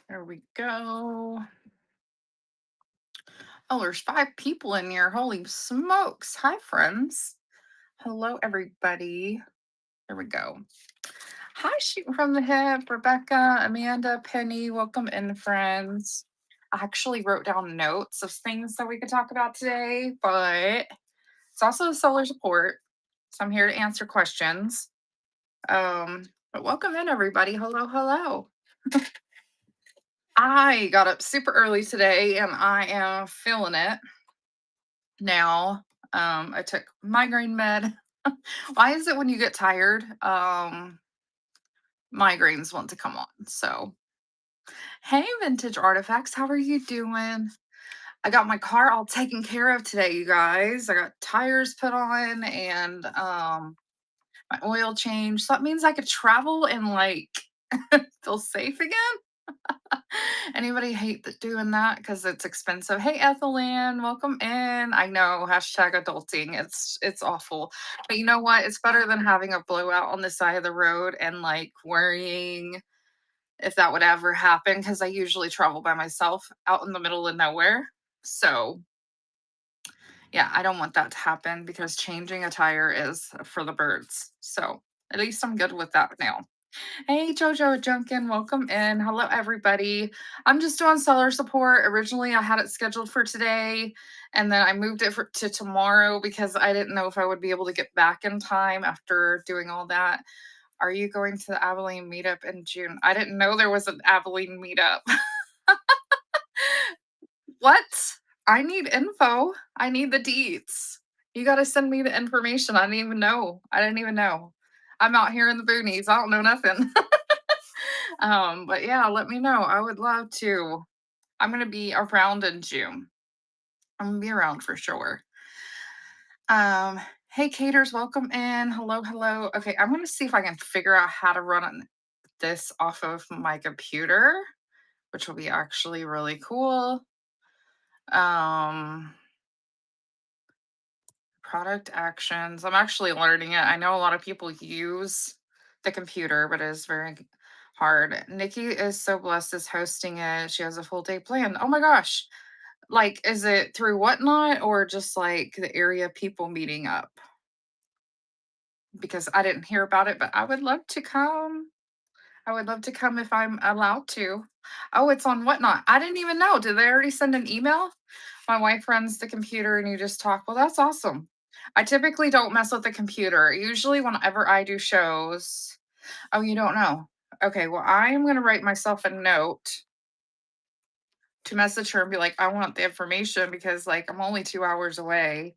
There we go. Oh, there's five people in here. Holy smokes. Hi, friends. Hello, everybody. There we go. Hi, shooting from the hip. Rebecca, Amanda, Penny. Welcome in, friends. I actually wrote down notes of things that we could talk about today, but it's also a solar support. So I'm here to answer questions. But welcome in, everybody. Hello, hello. I got up super early today and I am feeling it now. I took migraine med. Why is it when you get tired, migraines want to come on? So, hey, vintage artifacts, how are you doing? I got my car all taken care of today, you guys. I got tires put on and my oil changed. So that means I could travel and like feel safe again. Anybody hate doing that because it's expensive? Hey, Ethelyn, welcome in. I know hashtag adulting. It's awful, but you know what? It's better than having a blowout on the side of the road and like worrying if that would ever happen. Because I usually travel by myself out in the middle of nowhere. So yeah, I don't want that to happen because changing a tire is for the birds. So at least I'm good with that now. Hey, Jojo Junkin, welcome in. Hello, everybody. I'm just doing seller support. Originally, I had it scheduled for today, and then I moved it to tomorrow because I didn't know if I would be able to get back in time after doing all that. Are you going to the Abilene meetup in June? I didn't know there was an Abilene meetup. What? I need info. I need the deets. You got to send me the information. I didn't even know. I didn't even know. I'm out here in the boonies. I don't know nothing. But yeah, let me know. I would love to. I'm gonna be around in June. I'm gonna be around for sure. Hey caters, welcome in. Hello, hello. Okay, I'm gonna see if I can figure out how to run this off of my computer, which will be actually really cool. Um, product actions. I'm actually learning it. I know a lot of people use the computer, but it is very hard. Nikki is so blessed as hosting it. She has a full day planned. Oh my gosh. Like, is it through Whatnot or just like the area people meeting up? Because I didn't hear about it, but I would love to come. I would love to come if I'm allowed to. Oh, it's on Whatnot. I didn't even know. Did they already send an email? My wife runs the computer and you just talk. Well, that's awesome. I typically don't mess with the computer. Usually, whenever I do shows, oh, you don't know. Okay, well, I am going to write myself a note to message her and be like, I want the information because, like, I'm only 2 hours away,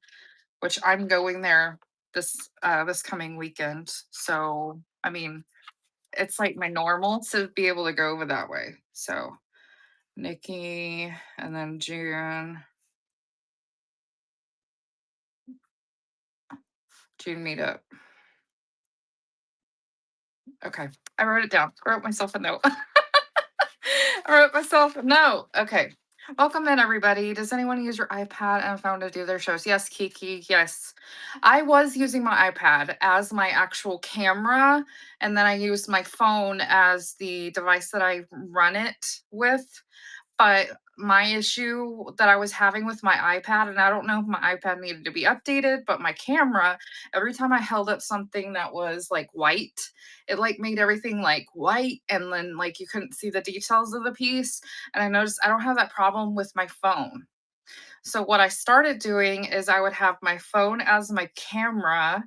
which I'm going there this coming weekend. So, I mean, it's like my normal to be able to go over that way. So, Nikki and then June meetup. Okay. I wrote it down. I wrote myself a note. I wrote myself a note. Okay. Welcome in, everybody. Does anyone use your iPad and phone to do their shows? Yes, Kiki. Yes. I was using my iPad as my actual camera, and then I used my phone as the device that I run it with. But my issue that I was having with my iPad, and I don't know if my iPad needed to be updated, but my camera, every time I held up something that was like white, it like made everything like white and then like you couldn't see the details of the piece. And I noticed I don't have that problem with my phone. So what I started doing is I would have my phone as my camera.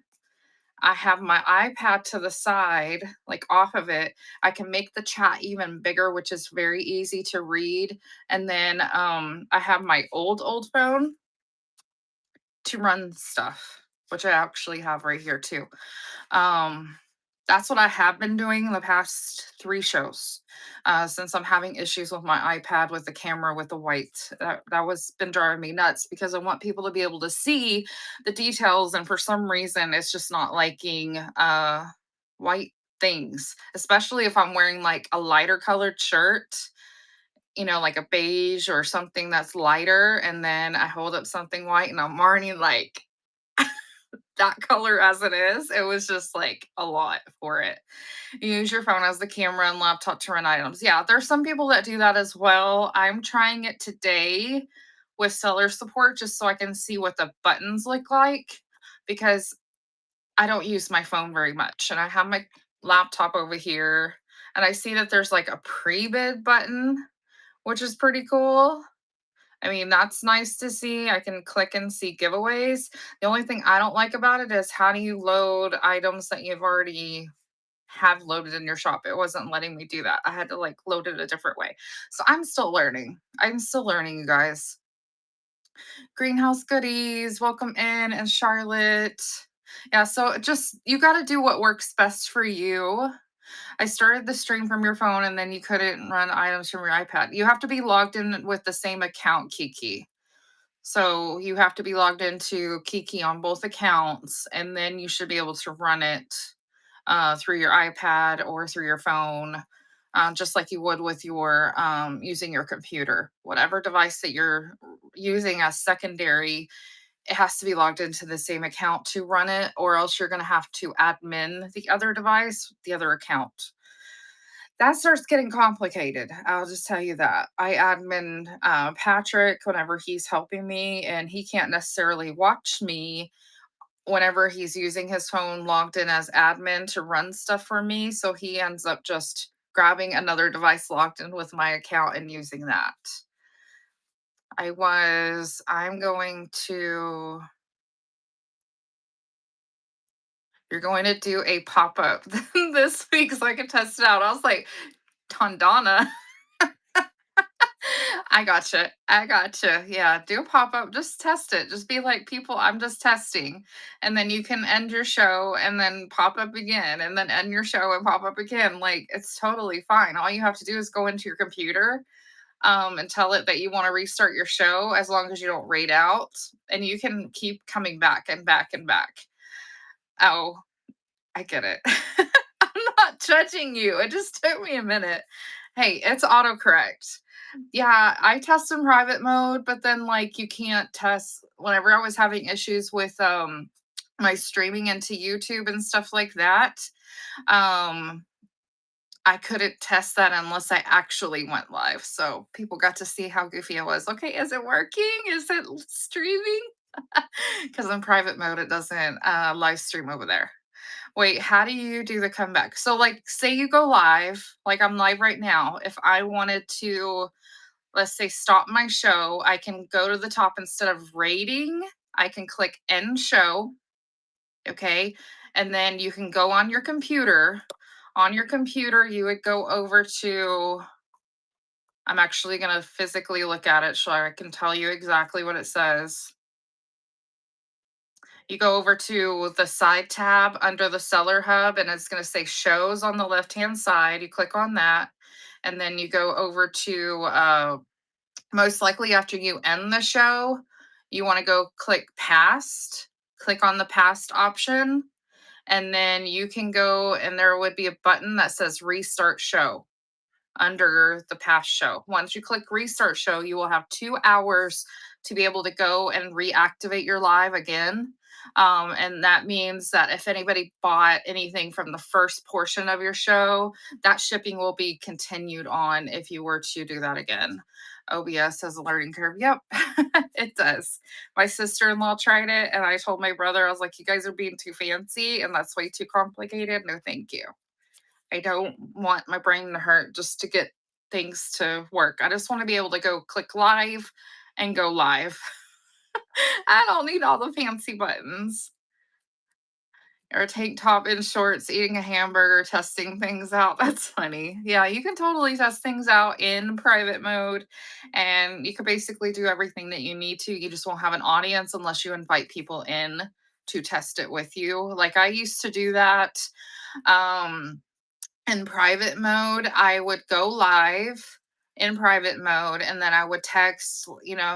I have my iPad to the side, like off of it. I can make the chat even bigger, which is very easy to read. And then I have my old phone to run stuff, which I actually have right here too. Um, that's what I have been doing the past three shows, since I'm having issues with my iPad with the camera with the white. That was been driving me nuts because I want people to be able to see the details, and for some reason, it's just not liking white things, especially if I'm wearing like a lighter colored shirt. Like a beige or something that's lighter, and then I hold up something white, and I'm already like that color as it is. It was just like a lot for it. You use your phone as the camera and laptop to run items. Yeah, there's some people that do that as well. I'm trying it today with seller support just so I can see what the buttons look like because I don't use my phone very much. And I have my laptop over here and I see that there's like a pre bid button, which is pretty cool. I mean, that's nice to see. I can click and see giveaways. The only thing I don't like about it is how do you load items that you've already have loaded in your shop? It wasn't letting me do that. I had to like load it a different way. So I'm still learning. I'm still learning, you guys. Greenhouse goodies, welcome in, and Charlotte. Yeah, so just you got to do what works best for you. I started the stream from your phone and then you couldn't run items from your iPad. You have to be logged in with the same account, Kiki. So you have to be logged into Kiki on both accounts, and then you should be able to run it through your iPad or through your phone, just like you would with your using your computer. Whatever device that you're using as secondary, it has to be logged into the same account to run it, or else you're going to have to admin the other device, the other account. That starts getting complicated. I'll just tell you that. I admin Patrick whenever he's helping me, and he can't necessarily watch me whenever he's using his phone logged in as admin to run stuff for me. So he ends up just grabbing another device logged in with my account and using that. I'm going to, you're going to do a pop up this week so I can test it out. I was like, Tondana. I gotcha. I gotcha. Yeah, do a pop up. Just test it. Just be like, people, I'm just testing. And then you can end your show and then pop up again and then end your show and pop up again. Like, it's totally fine. All you have to do is go into your computer and tell it that you want to restart your show as long as you don't raid out. And you can keep coming back and back and back. Oh, I get it. I'm not judging you. It just took me a minute. Hey, it's autocorrect. Yeah, I test in private mode, but then like you can't test whenever I was having issues with my streaming into YouTube and stuff like that. Um I couldn't test that unless I actually went live. So people got to see how goofy I was. Okay, is it working? Is it streaming? Because in private mode it doesn't live stream over there. Wait, how do you do the comeback? So, like, say you go live, like I'm live right now. If I wanted to, let's say, stop my show, I can go to the top instead of rating, I can click end show. Okay. And then you can go on your computer. On your computer, you would go over to, I'm actually going to physically look at it so I can tell you exactly what it says. You go over to the side tab under the seller hub and it's going to say shows on the left hand side. You click on that and then you go over to most likely after you end the show, you want to go click past, click on the past option, and then you can go and there would be a button that says restart show under the past show. Once you click restart show, you will have 2 hours to be able to go and reactivate your live again. And that means that if anybody bought anything from the first portion of your show, that shipping will be continued on if you were to do that again. OBS has a learning curve. Yep, it does. My sister in law tried it, and I told my brother, I was like, you guys are being too fancy, and that's way too complicated. No, thank you. I don't want my brain to hurt just to get things to work. I just want to be able to go click live and go live. I don't need all the fancy buttons. Or a tank top and shorts, eating a hamburger, testing things out. That's funny. Yeah, you can totally test things out in private mode and you can basically do everything that you need to. You just won't have an audience unless you invite people in to test it with you. Like I used to do that. Um, in private mode, I would go live in private mode and then I would text,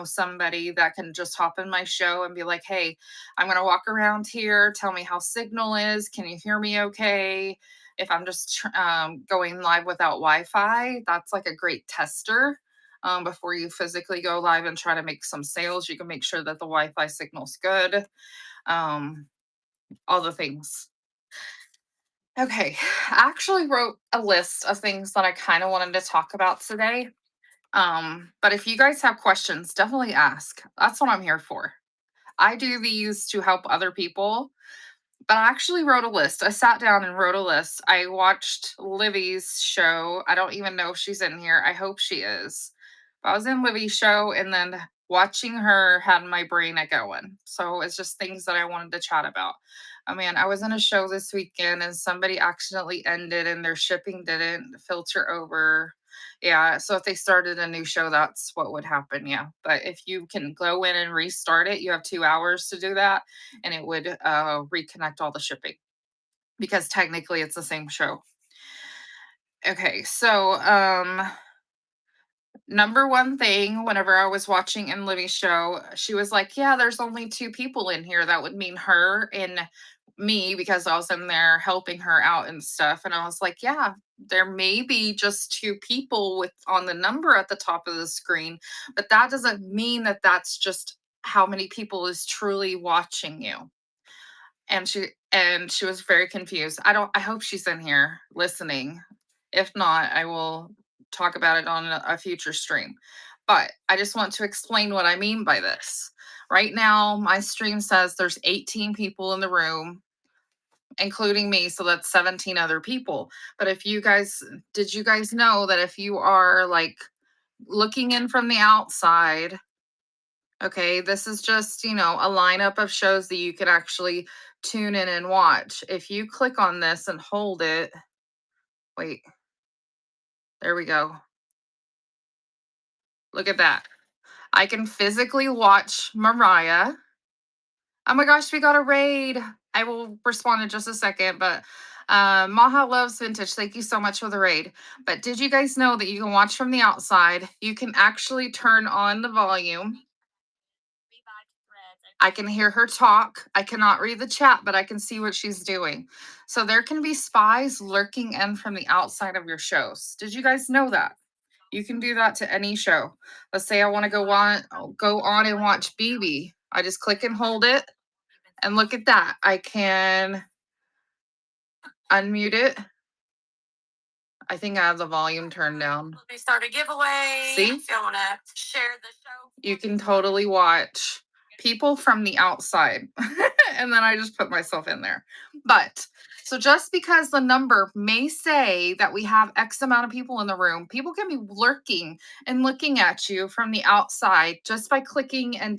somebody that can just hop in my show and be like, "Hey, I'm going to walk around here. Tell me how signal is. Can you hear me okay?" If I'm just going live without Wi-Fi, that's like a great tester. Before you physically go live and try to make some sales, you can make sure that the Wi-Fi signal's good. Um, all the things. Okay, I actually wrote a list of things that I kind of wanted to talk about today. But if you guys have questions, definitely ask. That's what I'm here for. I do these to help other people, but I actually wrote a list. I sat down and wrote a list. I watched Livy's show. I don't even know if she's in here. I hope she is. But I was in Livy's show, and then watching her had my brain a going. So it's just things that I wanted to chat about. I mean, I was in a show this weekend and somebody accidentally ended and their shipping didn't filter over. Yeah, so if they started a new show, that's what would happen. Yeah. But if you can go in and restart it, you have 2 hours to do that, and it would reconnect all the shipping because technically it's the same show. Okay, so number one thing, whenever I was watching in Livy's show, she was like, "Yeah, there's only two people in here." That would mean her and me because I was in there helping her out and stuff. And I was like, "Yeah, there may be just two people with on the number at the top of the screen, but that doesn't mean that that's just how many people is truly watching you." And she was very confused. I hope she's in here listening. If not, I will talk about it on a future stream. But I just want to explain what I mean by this. Right now, my stream says there's 18 people in the room, including me, so that's 17 other people. But if you guys did you guys know that if you are like looking in from the outside, okay, this is just, a lineup of shows that you can actually tune in and watch. If you click on this and hold it, wait, there we go. Look at that. I can physically watch Mariah. Oh my gosh, we got a raid. I will respond in just a second, but Maha loves vintage. Thank you so much for the raid. But did you guys know that you can watch from the outside? You can actually turn on the volume. I can hear her talk. I cannot read the chat, but I can see what she's doing. So there can be spies lurking in from the outside of your shows. Did you guys know that? You can do that to any show. Let's say I want to go on and watch BB. I just click and hold it, and look at that. I can unmute it. I think I have the volume turned down. Let me start a giveaway. See? If you want to share the show. You can totally watch people from the outside. And then I just put myself in there. But so just because the number may say that we have X amount of people in the room, people can be lurking and looking at you from the outside just by clicking and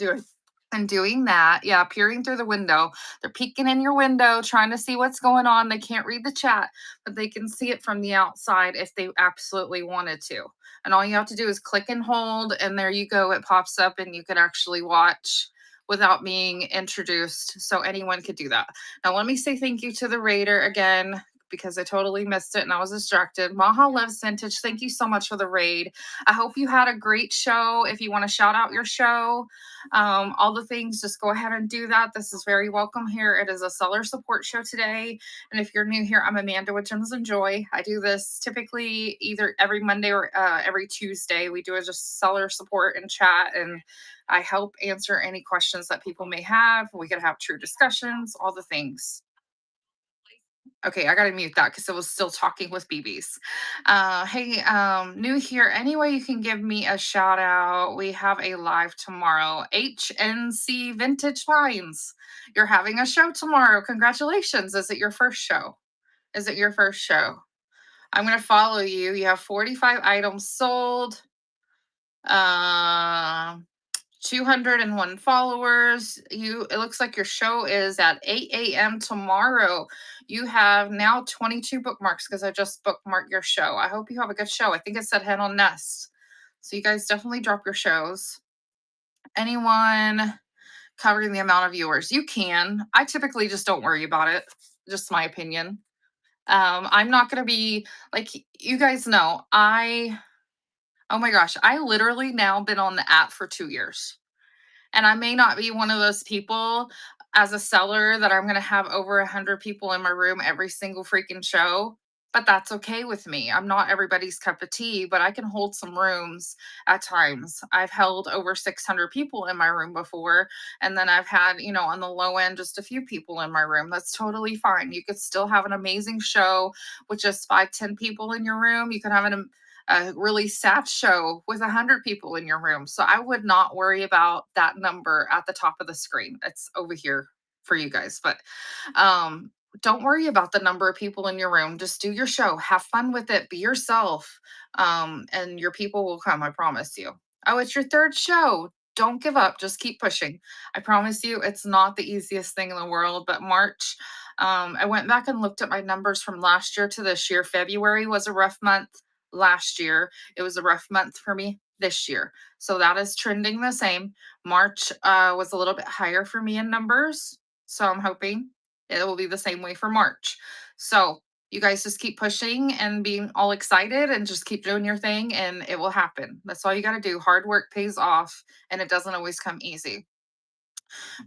doing that. Yeah, peering through the window. They're peeking in your window, trying to see what's going on. They can't read the chat, but they can see it from the outside if they absolutely wanted to. And all you have to do is click and hold, and there you go. It pops up, and you can actually watch without being introduced. So anyone could do that. Now, let me say thank you to the Raider again because I totally missed it and I was distracted. Maha loves vintage. Thank you so much for the raid. I hope you had a great show. If you want to shout out your show, all the things, just go ahead and do that. This is very welcome here. It is a seller support show today. And if you're new here, I'm Amanda with Gems and Joy. I do this typically either every Monday or every Tuesday. We do a just seller support and chat, and I help answer any questions that people may have. We could have true discussions, all the things. Okay, I gotta mute that because it was still talking with BBs. Hey, new here. Any way you can give me a shout out? We have a live tomorrow. HNC Vintage Finds. You're having a show tomorrow. Congratulations. Is it your first show? Is it your first show? I'm gonna follow you. You have 45 items sold. 201 followers. It looks like your show is at 8 a.m. tomorrow. You have now 22 bookmarks because I just bookmarked your show. I hope you have a good show. I think it said Head on Nest. So you guys definitely drop your shows. Anyone covering the amount of viewers? You can. I typically just don't worry about it. Just my opinion. I'm not gonna be like you guys know. Oh my gosh, I literally now been on the app for 2 years. And I may not be one of those people as a seller that I'm going to have over 100 people in my room every single freaking show. but that's okay with me. I'm not everybody's cup of tea, but I can hold some rooms at times. I've held over 600 people in my room before, and then I've had, on the low end, just a few people in my room. That's totally fine. You could still have an amazing show with just 5, 10 people in your room. You could have a really sad show with 100 people in your room. So I would not worry about that number at the top of the screen. It's over here for you guys, but um don't worry about the number of people in your room. Just do your show. Have fun with it. Be yourself. And your people will come, I promise you. Oh, it's your third show. Don't give up. Just keep pushing. I promise you, it's not the easiest thing in the world. But March, I went back and looked at my numbers from last year to this year. February was a rough month last year. It was a rough month for me this year. So that is trending the same. March was a little bit higher for me in numbers. So I'm hoping it will be the same way for March. So you guys just keep pushing and being all excited and just keep doing your thing and it will happen. That's all you got to do. Hard work pays off and it doesn't always come easy.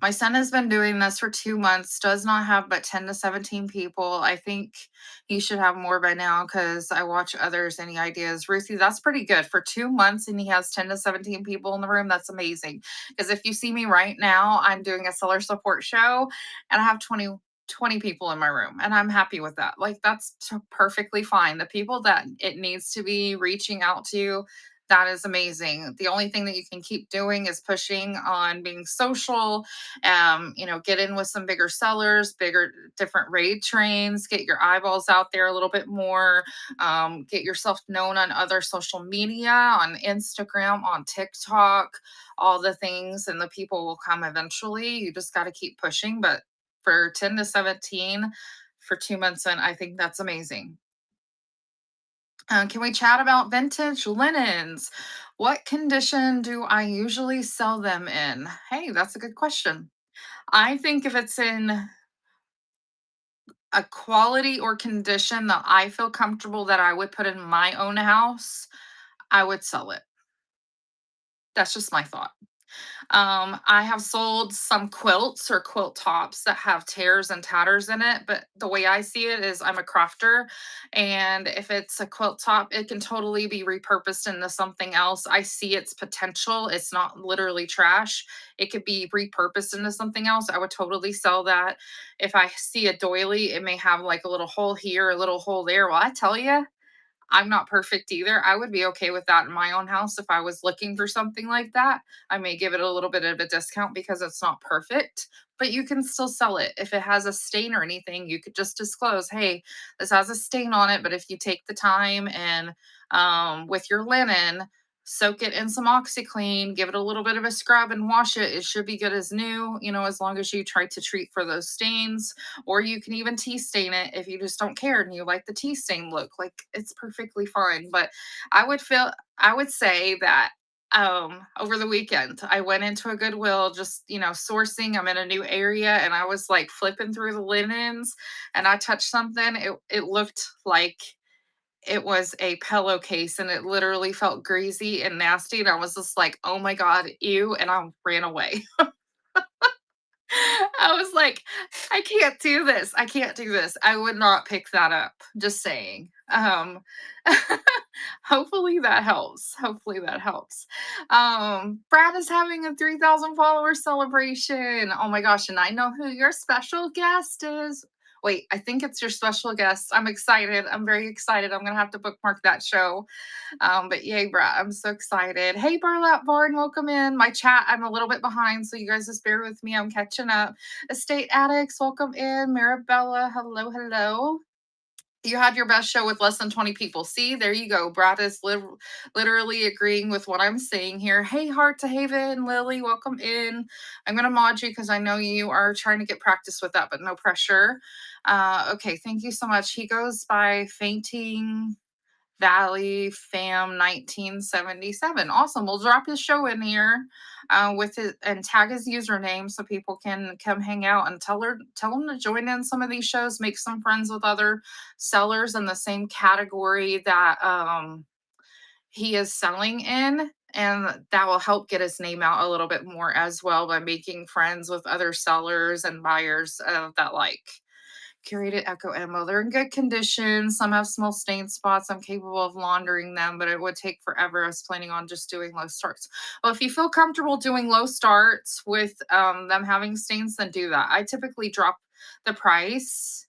My son has been doing this for 2 months, does not have but 10 to 17 people. I think he should have more by now because I watch others. Any ideas? Ruthie, that's pretty good. For 2 months and he has 10 to 17 people in the room, that's amazing. Because if you see me right now, I'm doing a seller support show and I have 20 people in my room and I'm happy with that. Like that's perfectly fine. The people that it needs to be reaching out to, that is amazing. The only thing that you can keep doing is pushing on being social, get in with some bigger sellers, bigger, different raid trains, get your eyeballs out there a little bit more, get yourself known on other social media, on Instagram, on TikTok, all the things, and the people will come eventually. You just got to keep pushing. But for 10 to 17 for 2 months in, I think that's amazing. Can we chat about vintage linens? What condition do I usually sell them in? Hey, that's a good question. I think if it's in a quality or condition that I feel comfortable that I would put in my own house, I would sell it. That's just my thought. I have sold some quilts or quilt tops that have tears and tatters in it, but the way I see it is I'm a crafter, and if it's a quilt top, it can totally be repurposed into something else. I see its potential. It's not literally trash. It could be repurposed into something else. I would totally sell that. If I see a doily, it may have like a little hole here, a little hole there. Well, I tell you, I'm not perfect either. I would be okay with that in my own house if I was looking for something like that. I may give it a little bit of a discount because it's not perfect, but you can still sell it. If it has a stain or anything, you could just disclose, hey, this has a stain on it, but if you take the time and with your linen, soak it in some OxyClean, give it a little bit of a scrub and wash it, it should be good as new, as long as you try to treat for those stains, or you can even tea stain it if you just don't care and you like the tea stain look. Like it's perfectly fine. But I would say that over the weekend I went into a Goodwill just, sourcing. I'm in a new area and I was like flipping through the linens and I touched something. It looked like it was a pillowcase and it literally felt greasy and nasty. And I was just like, oh my God, ew. And I ran away. I was like, I can't do this. I can't do this. I would not pick that up. Just saying. Hopefully that helps. Hopefully that helps. Brad is having a 3,000 follower celebration. Oh my gosh. And I know who your special guest is. Wait, I think it's your special guest. I'm excited. I'm very excited. I'm going to have to bookmark that show. But yay, Brett, I'm so excited. Hey, Burlap Barn, welcome in. My chat, I'm a little bit behind, so you guys just bear with me. I'm catching up. Estate Addicts, welcome in. Marabella, hello, hello. You had your best show with less than 20 people. See, there you go. Brad is literally agreeing with what I'm saying here. Hey, Heart to Haven, Lily, welcome in. I'm going to mod you because I know you are trying to get practice with that, but no pressure. Okay, thank you so much. He goes by Fainting Valley Fam 1977. Awesome. We'll drop his show in here with his and tag his username so people can come hang out and tell him to join in some of these shows, make some friends with other sellers in the same category that he is selling in. And that will help get his name out a little bit more as well by making friends with other sellers and buyers that like. Curated Echo Ammo. They're in good condition. Some have small stain spots. I'm capable of laundering them, but it would take forever. I was planning on just doing low starts. Well, if you feel comfortable doing low starts with them having stains, then do that. I typically drop the price.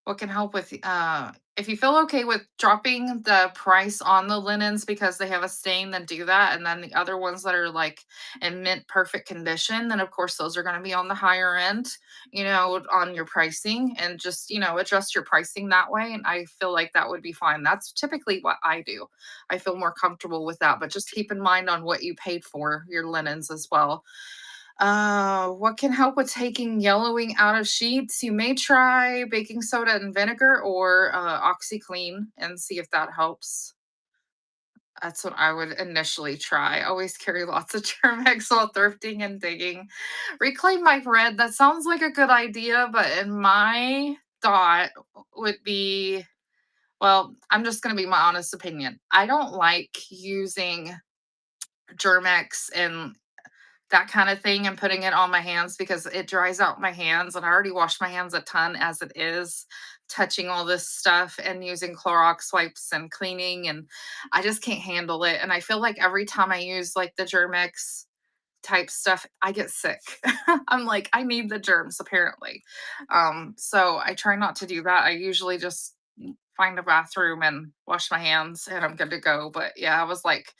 What can help with if you feel okay with dropping the price on the linens because they have a stain, then do that. And then the other ones that are like in mint perfect condition, then of course those are going to be on the higher end, on your pricing, and just, adjust your pricing that way. And I feel like that would be fine. That's typically what I do. I feel more comfortable with that, but just keep in mind on what you paid for your linens as well. What can help with taking yellowing out of sheets? You may try baking soda and vinegar or OxyClean and see if that helps. That's what I would initially try. Always carry lots of Germ-X while thrifting and digging. Reclaim my red. That sounds like a good idea, but in my thought would be, well, I'm just going to be my honest opinion. I don't like using Germ-X and that kind of thing and putting it on my hands because it dries out my hands, and I already wash my hands a ton as it is, touching all this stuff and using Clorox wipes and cleaning, and I just can't handle it. And I feel like every time I use like the Germ-X type stuff, I get sick. I'm like, I need the germs apparently. So I try not to do that. I usually just find a bathroom and wash my hands and I'm good to go. But yeah, I was like,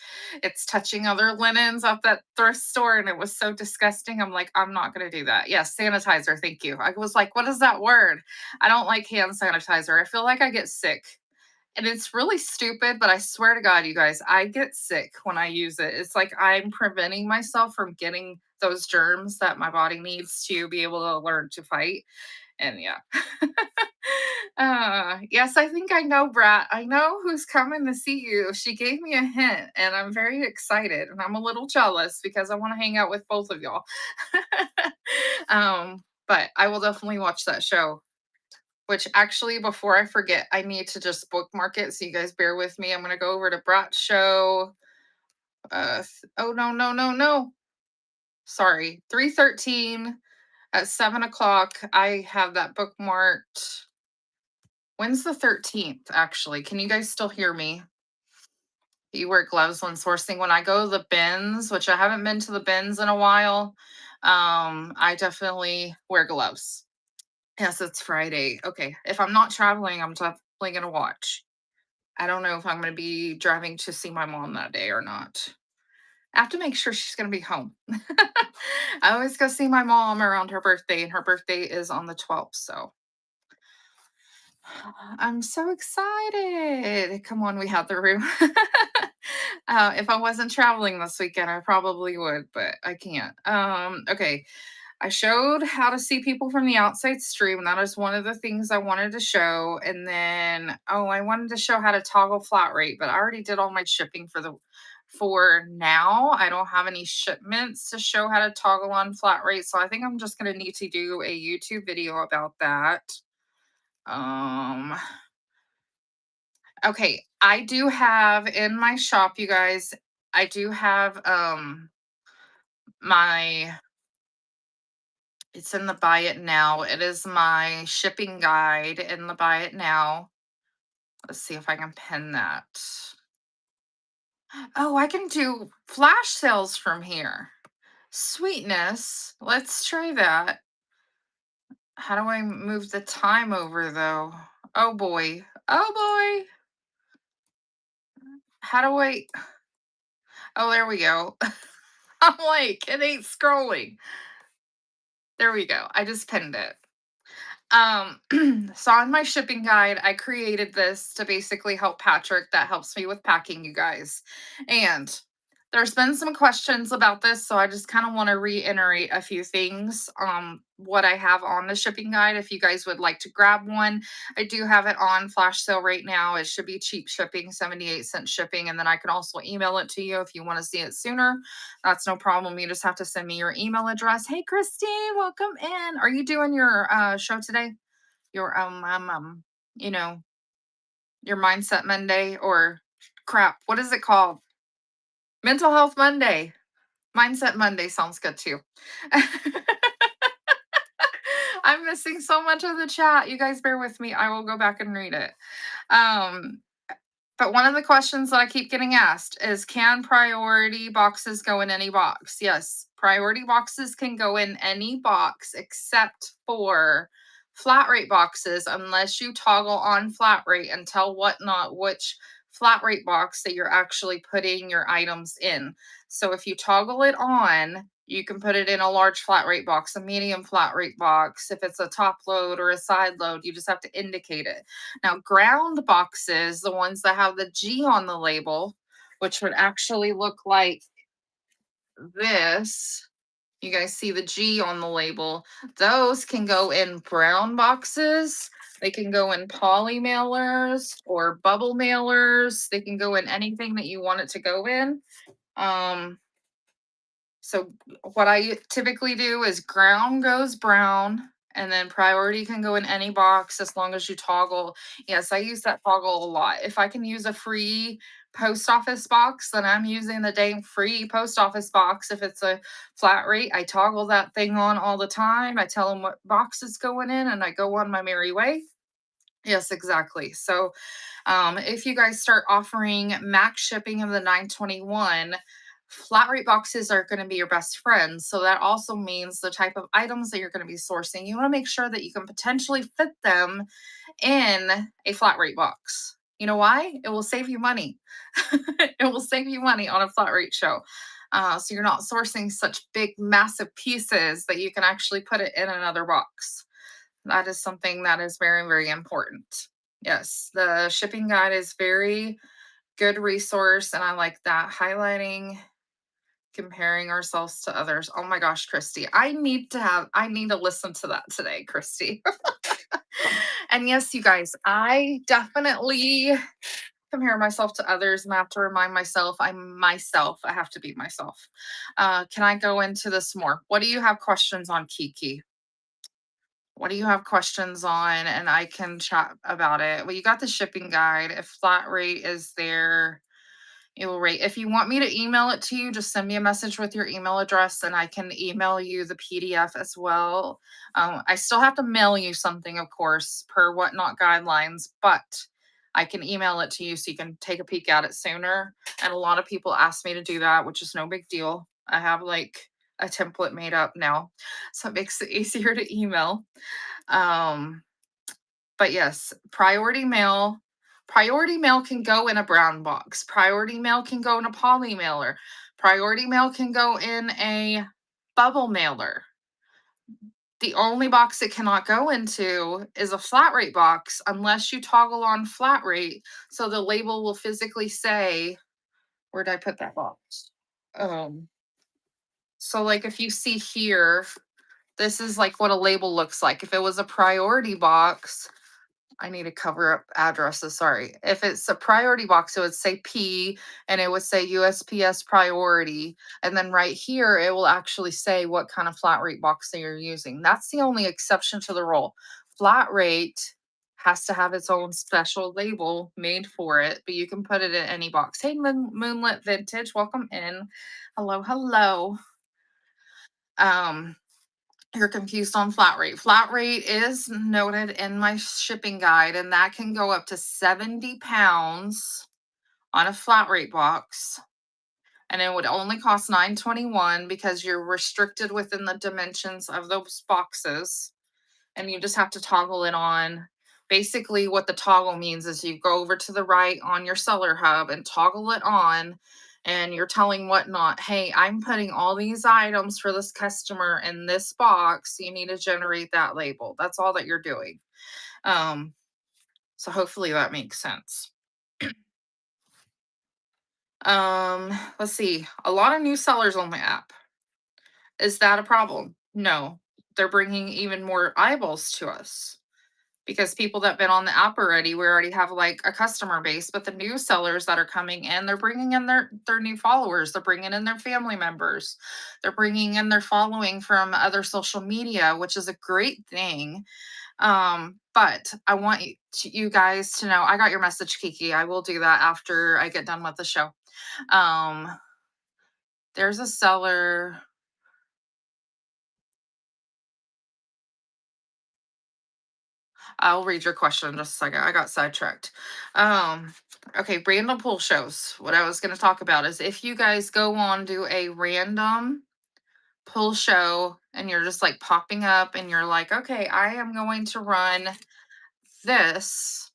it's touching other linens at that thrift store and it was so disgusting. I'm like, I'm not gonna do that. Yes, sanitizer, thank you. I was like, what is that word? I don't like hand sanitizer. I feel like I get sick. And it's really stupid, but I swear to God, you guys, I get sick when I use it. It's like I'm preventing myself from getting those germs that my body needs to be able to learn to fight. And yeah. Yes, I think I know, Brat. I know who's coming to see you. She gave me a hint, and I'm very excited. And I'm a little jealous because I want to hang out with both of y'all. But I will definitely watch that show. Which actually, before I forget, I need to just bookmark it. So you guys bear with me. I'm gonna go over to Brat's show. Oh no, no, no, no. Sorry. 313 at 7 o'clock. I have that bookmarked. When's the 13th, actually? Can you guys still hear me? You wear gloves when sourcing. When I go to the bins, which I haven't been to the bins in a while, I definitely wear gloves. Yes, it's Friday. Okay. If I'm not traveling, I'm definitely gonna watch. I don't know if I'm gonna be driving to see my mom that day or not. I have to make sure she's gonna be home. I always go see my mom around her birthday, and her birthday is on the 12th. So I'm so excited. Come on, we have the room. If I wasn't traveling this weekend, I probably would, but I can't. Okay. I showed how to see people from the outside stream. That is one of the things I wanted to show. And then, I wanted to show how to toggle flat rate, but I already did all my shipping for now. I don't have any shipments to show how to toggle on flat rate. So I think I'm just going to need to do a YouTube video about that. Um, okay. I do have in my shop, you guys, I do have, my it's in the buy it now. It is my shipping guide in the buy it now. Let's see if I can pin that. Oh, I can do flash sales from here. Sweetness. Let's try that. How do I move the time over though? Oh boy. Oh boy. How do I? Oh, there we go. I'm like, it ain't scrolling. There we go. I just pinned it. So on my shipping guide, I created this to basically help Patrick. That helps me with packing, you guys. And there's been some questions about this, so I just kind of want to reiterate a few things. What I have on the shipping guide. If you guys would like to grab one, I do have it on flash sale right now. It should be cheap shipping, 78-cent shipping, and then I can also email it to you if you want to see it sooner. That's no problem. You just have to send me your email address. Hey, Christine, welcome in. Are you doing your show today? Your you know, your mindset Monday or crap? What is it called? Mental Health Monday. Mindset Monday sounds good too. I'm missing so much of the chat. You guys bear with me. I will go back and read it. Um, but one of the questions that I keep getting asked is, can priority boxes go in any box? Yes, priority boxes can go in any box except for flat rate boxes, unless you toggle on flat rate and tell whatnot which flat rate box that you're actually putting your items in. So if you toggle it on, you can put it in a large flat rate box, a medium flat rate box. If it's a top load or a side load, you just have to indicate it. Now, ground boxes, the ones that have the G on the label, which would actually look like this. You guys see the G on the label. Those can go in brown boxes. They can go in poly mailers or bubble mailers. They can go in anything that you want it to go in. Um, so what I typically do is ground goes brown, and then priority can go in any box as long as you toggle. Yes, I use that toggle a lot. If I can use a free post office box, then I'm using the dang free post office box. If it's a flat rate, I toggle that thing on all the time. I tell them what box it's going in, and I go on my merry way. Yes, exactly. So if you guys start offering max shipping of the 921, flat rate boxes are going to be your best friends. So that also means the type of items that you're going to be sourcing, you want to make sure that you can potentially fit them in a flat rate box. You know why? It will save you money. It will save you money on a flat rate show. So you're not sourcing such big, massive pieces that you can actually put it in another box. That is something that is very, very important. Yes, the shipping guide is very good resource, and I like that. Highlighting, comparing ourselves to others. Oh my gosh, Christy, I need to listen to that today, Christy. And yes, you guys, I definitely compare myself to others, and I have to remind myself I'm myself. I have to be myself. Can I go into this more? What do you have questions on, Kiki? What do you have questions on? And I can chat about it. Well, you got the shipping guide. If flat rate is there, it will rate. If you want me to email it to you, just send me a message with your email address and I can email you the PDF as well. I still have to mail you something, of course, per whatnot guidelines, but I can email it to you so you can take a peek at it sooner. And a lot of people ask me to do that, which is no big deal. I have like a template made up now, so it makes it easier to email. Um, but yes, priority mail can go in a brown box. Priority mail can go in a poly mailer. Priority mail can go in a bubble mailer. The only box it cannot go into is a flat rate box unless you toggle on flat rate. So the label will physically say, where did I put that box? Um, so like if you see here, this is like what a label looks like. If it was a priority box, I need to cover up addresses. Sorry. If it's a priority box, it would say P and it would say USPS priority. And then right here, it will actually say what kind of flat rate box that you're using. That's the only exception to the rule. Flat rate has to have its own special label made for it, but you can put it in any box. Hey, Moonlit Vintage, welcome in. Hello, hello. Um, you're confused on flat rate. Flat rate is noted in my shipping guide, and that can go up to 70 pounds on a flat rate box. And it would only cost $9.21 because you're restricted within the dimensions of those boxes. And you just have to toggle it on. Basically, what the toggle means is you go over to the right on your seller hub and toggle it on, and you're telling whatnot, hey, I'm putting all these items for this customer in this box. You need to generate that label. That's all that you're doing. Um, so hopefully that makes sense. Let's see. A lot of new sellers on my app. Is that a problem? No. They're bringing even more eyeballs to us, because people that have been on the app already, we already have like a customer base. But the new sellers that are coming in, they're bringing in their new followers. They're bringing in their family members. They're bringing in their following from other social media, which is a great thing. But I want you guys to know, I got your message, Kiki. I will do that after I get done with the show. Um, there's a seller. I'll read your question in just a second. I got sidetracked. Um, okay, random pool shows. What I was going to talk about is if you guys go on do a random pull show and you're just like popping up and you're like, okay, I am going to run this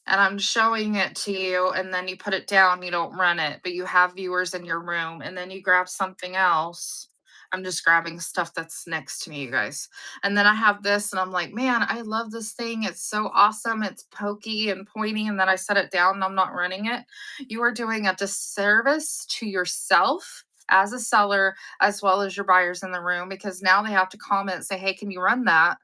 and I'm showing it to you, and then you put it down, you don't run it, but you have viewers in your room, and then you grab something else. I'm just grabbing stuff that's next to me, you guys. And then I have this, and I'm like, man, I love this thing. It's so awesome. It's pokey and pointy. And then I set it down and I'm not running it. You are doing a disservice to yourself as a seller, as well as your buyers in the room, because now they have to comment and say, hey, can you run that?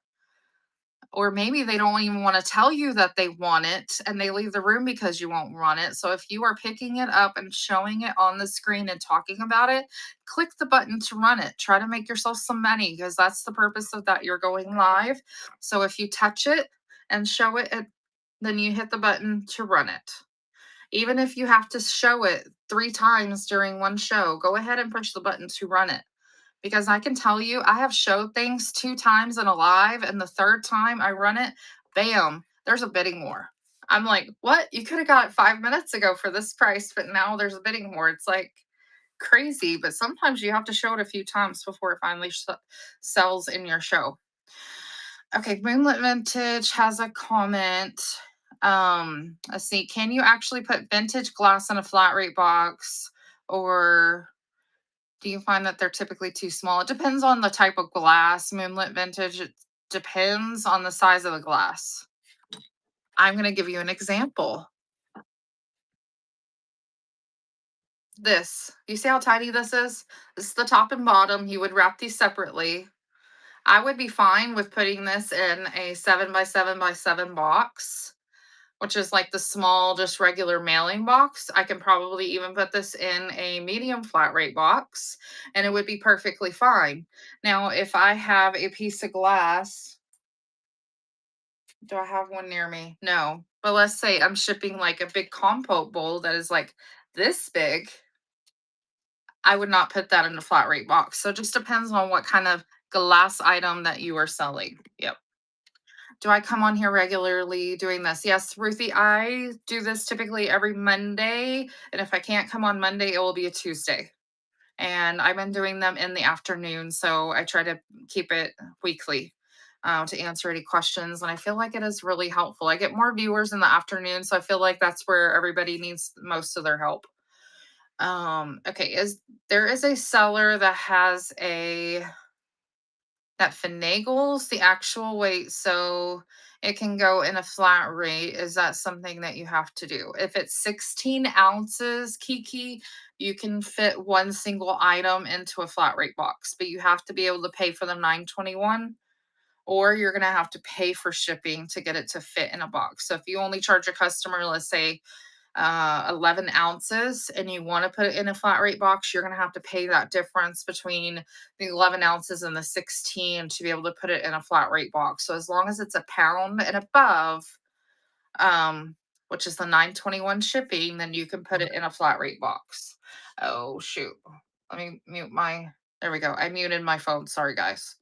Or maybe they don't even want to tell you that they want it and they leave the room because you won't run it. So if you are picking it up and showing it on the screen and talking about it, click the button to run it. Try to make yourself some money because that's the purpose of that. You're going live. So if you touch it and show it, then you hit the button to run it. Even if you have to show it 3 times during one show, go ahead and push the button to run it. Because I can tell you, I have showed things 2 times in a live, and the third time I run it, bam, there's a bidding war. I'm like, what? You could have got it 5 minutes ago for this price, but now there's a bidding war. It's like crazy, but sometimes you have to show it a few times before it finally sells in your show. Okay, Moonlit Vintage has a comment. Let's see. Can you actually put vintage glass in a flat rate box, or do you find that they're typically too small? It depends on the type of glass, Moonlit Vintage. It depends on the size of the glass. I'm going to give you an example. This, you see how tiny this is? This is the top and bottom. You would wrap these separately. I would be fine with putting this in a 7 by 7 by 7 box, which is like the small, just regular mailing box. I can probably even put this in a medium flat rate box and it would be perfectly fine. Now, if I have a piece of glass, do I have one near me? No. But let's say I'm shipping like a big compote bowl that is like this big. I would not put that in a flat rate box. So it just depends on what kind of glass item that you are selling. Yep. Do I come on here regularly doing this? Yes, Ruthie, I do this typically every Monday. And if I can't come on Monday, it will be a Tuesday. And I've been doing them in the afternoon. So I try to keep it weekly to answer any questions. And I feel like it is really helpful. I get more viewers in the afternoon. So I feel like that's where everybody needs most of their help. Okay, there is a seller that has that finagles the actual weight so it can go in a flat rate. Is that something that you have to do? If it's 16 ounces, Kiki, you can fit one single item into a flat rate box, but you have to be able to pay for the 921, or you're going to have to pay for shipping to get it to fit in a box. So if you only charge a customer, let's say 11 ounces, and you want to put it in a flat rate box, you're going to have to pay that difference between the 11 ounces and the 16 to be able to put it in a flat rate box. So as long as it's a pound and above, um, which is the 921 shipping, then you can put it in a flat rate box. Oh, shoot. Let me mute there we go. I muted my phone. Sorry, guys.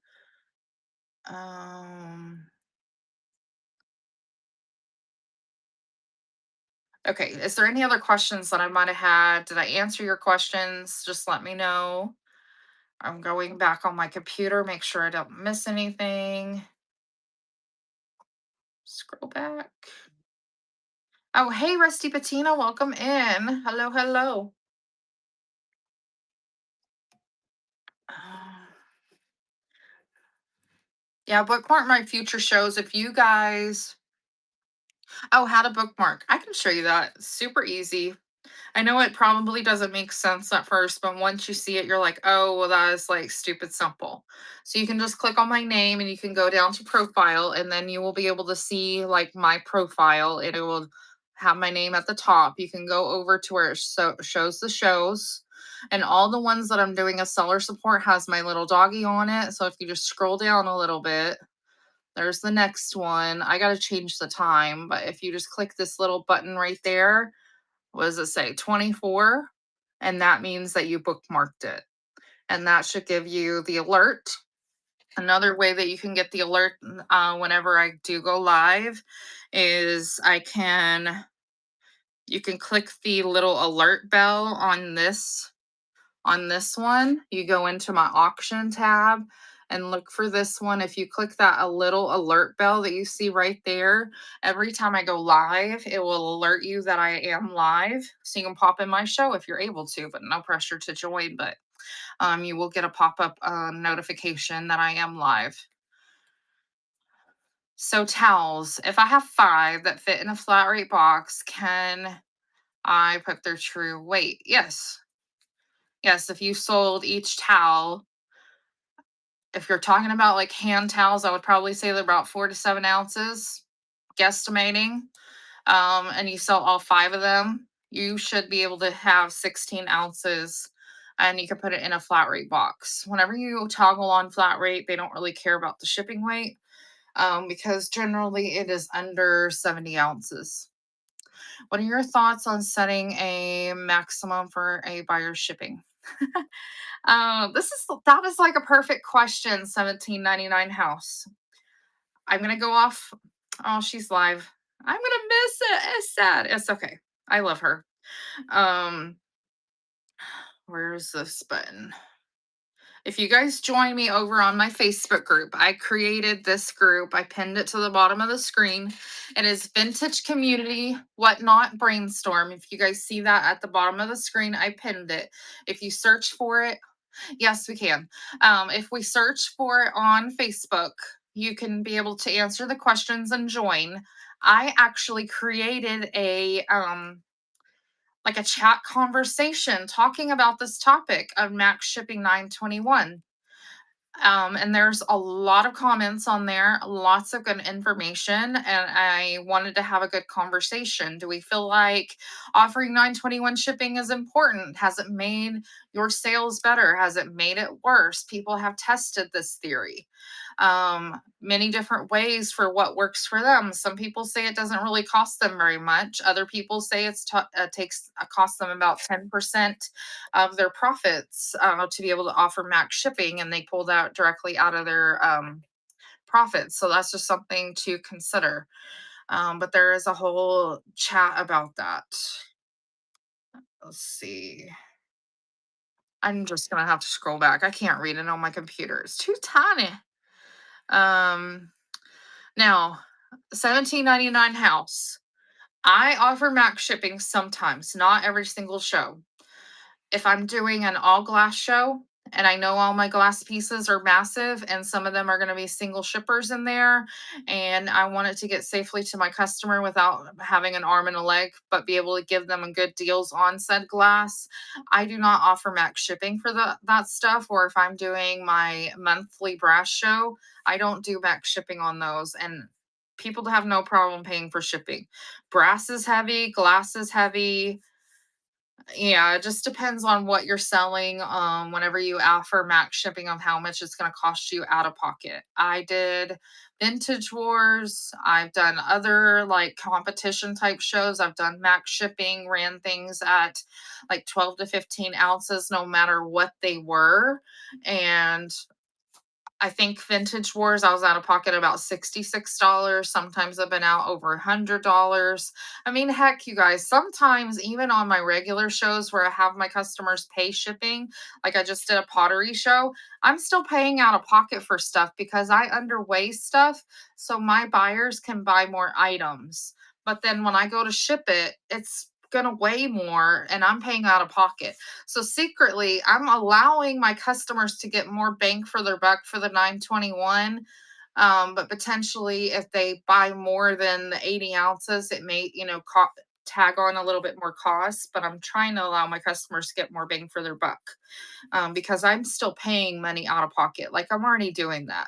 Um, okay. Is there any other questions that I might have had? Did I answer your questions? Just let me know. I'm going back on my computer, make sure I don't miss anything. Scroll back. Oh, hey, Rusty Patina, welcome in. Hello, hello. Uh, yeah, bookmark my future shows. If you guys, oh, how to bookmark. I can show you that. Super easy. I know it probably doesn't make sense at first, but once you see it, you're like, oh, well, that is like stupid simple. So you can just click on my name and you can go down to profile, and then you will be able to see like my profile, and it will have my name at the top. You can go over to where it shows the shows, and all the ones that I'm doing a seller support has my little doggy on it. So if you just scroll down a little bit, there's the next one. I got to change the time, but if you just click this little button right there, what does it say? 24. And that means that you bookmarked it. And that should give you the alert Another way that you can get the alert whenever I do go live is you can click the little alert bell on this one. You go into my auction tab and look for this one. If you click that a little alert bell that you see right there, every time I go live, it will alert you that I am live. So you can pop in my show if you're able to, but no pressure to join. But you will get a pop-up notification that I am live. So towels, if I have 5 that fit in a flat rate box, can I put their true weight? Yes. Yes, if you sold each towel, if you're talking about like hand towels, I would probably say they're about 4 to 7 ounces, guesstimating. And you sell all 5 of them, you should be able to have 16 ounces and you can put it in a flat rate box. Whenever you toggle on flat rate, they don't really care about the shipping weight because generally it is under 70 ounces. What are your thoughts on setting a maximum for a buyer's shipping? That is like a perfect question. 1799 house. I'm gonna go off. Oh, she's live. I'm gonna miss it. It's sad. It's okay. I love her. Um, where's this button? If you guys join me over on my Facebook group, I created this group. I pinned it to the bottom of the screen. It is Vintage Community Whatnot Brainstorm. If you guys see that at the bottom of the screen, I pinned it. If you search for it, yes, we can. If we search for it on Facebook, you can be able to answer the questions and join. I actually created a like a chat conversation talking about this topic of max shipping 921. And there's a lot of comments on there, lots of good information, and I wanted to have a good conversation. Do we feel like offering 921 shipping is important? Has it made your sales better? Has it made it worse? People have tested this theory many different ways for what works for them. Some people say it doesn't really cost them very much. Other people say takes cost them about 10% of their profits to be able to offer max shipping, and they pull that directly out of their profits. So that's just something to consider. But there is a whole chat about that. Let's see. I'm just gonna have to scroll back. I can't read it on my computer. It's too tiny. Um, Now, 1799 house. I offer max shipping sometimes, not every single show. If I'm doing an all glass show and I know all my glass pieces are massive and some of them are going to be single shippers in there, and I want it to get safely to my customer without having an arm and a leg, but be able to give them good deals on said glass, I do not offer max shipping for that stuff. Or if I'm doing my monthly brass show, I don't do max shipping on those. And people have no problem paying for shipping. Brass is heavy, glass is heavy. Yeah, it just depends on what you're selling. Whenever you offer max shipping of how much it's going to cost you out of pocket. I did Vintage Wars. I've done other like competition type shows. I've done max shipping, ran things at like 12 to 15 ounces, no matter what they were. And I think Vintage Wars, I was out of pocket about $66. Sometimes I've been out over $100. I mean, heck, you guys, sometimes even on my regular shows where I have my customers pay shipping, like I just did a pottery show, I'm still paying out of pocket for stuff because I underweigh stuff so my buyers can buy more items. But then when I go to ship it, it's going to weigh more and I'm paying out of pocket. So secretly, I'm allowing my customers to get more bang for their buck for the 921. But potentially, if they buy more than the 80 ounces, it may, tag on a little bit more cost. But I'm trying to allow my customers to get more bang for their buck because I'm still paying money out of pocket. Like I'm already doing that.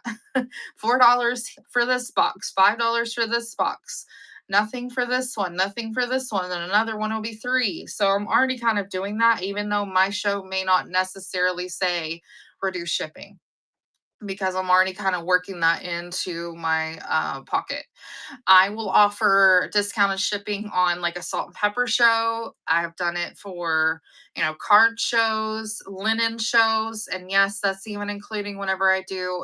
$4 for this box, $5 for this box, nothing for this one, nothing for this one, and another one will be 3. So I'm already kind of doing that, even though my show may not necessarily say reduce shipping. because I'm already kind of working that into my pocket. I will offer discounted shipping on like a salt and pepper show. I have done it for, card shows, linen shows, and yes, that's even including whenever I do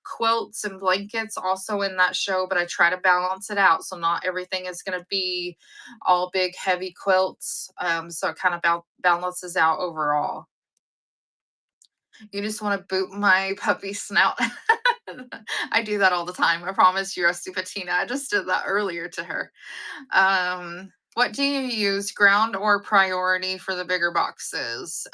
quilts and blankets also in that show, but I try to balance it out. So not everything is going to be all big heavy quilts. So it kind of balances out overall. You just want to boot my puppy snout. I do that all the time. I promise you, Rusty Patina. I just did that earlier to her. What do you use, ground or priority for the bigger boxes?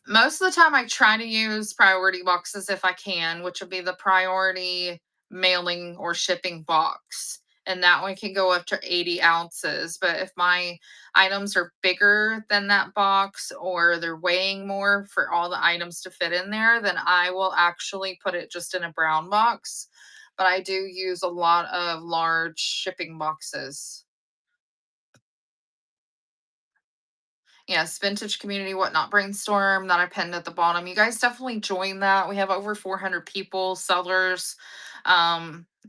Most of the time I try to use priority boxes if I can, which would be the priority mailing or shipping box. And that one can go up to 80 ounces. But if my items are bigger than that box or they're weighing more for all the items to fit in there, then I will actually put it just in a brown box. But I do use a lot of large shipping boxes. Yes, vintage community whatnot brainstorm that I pinned at the bottom. You guys definitely join that. We have over 400 people, sellers,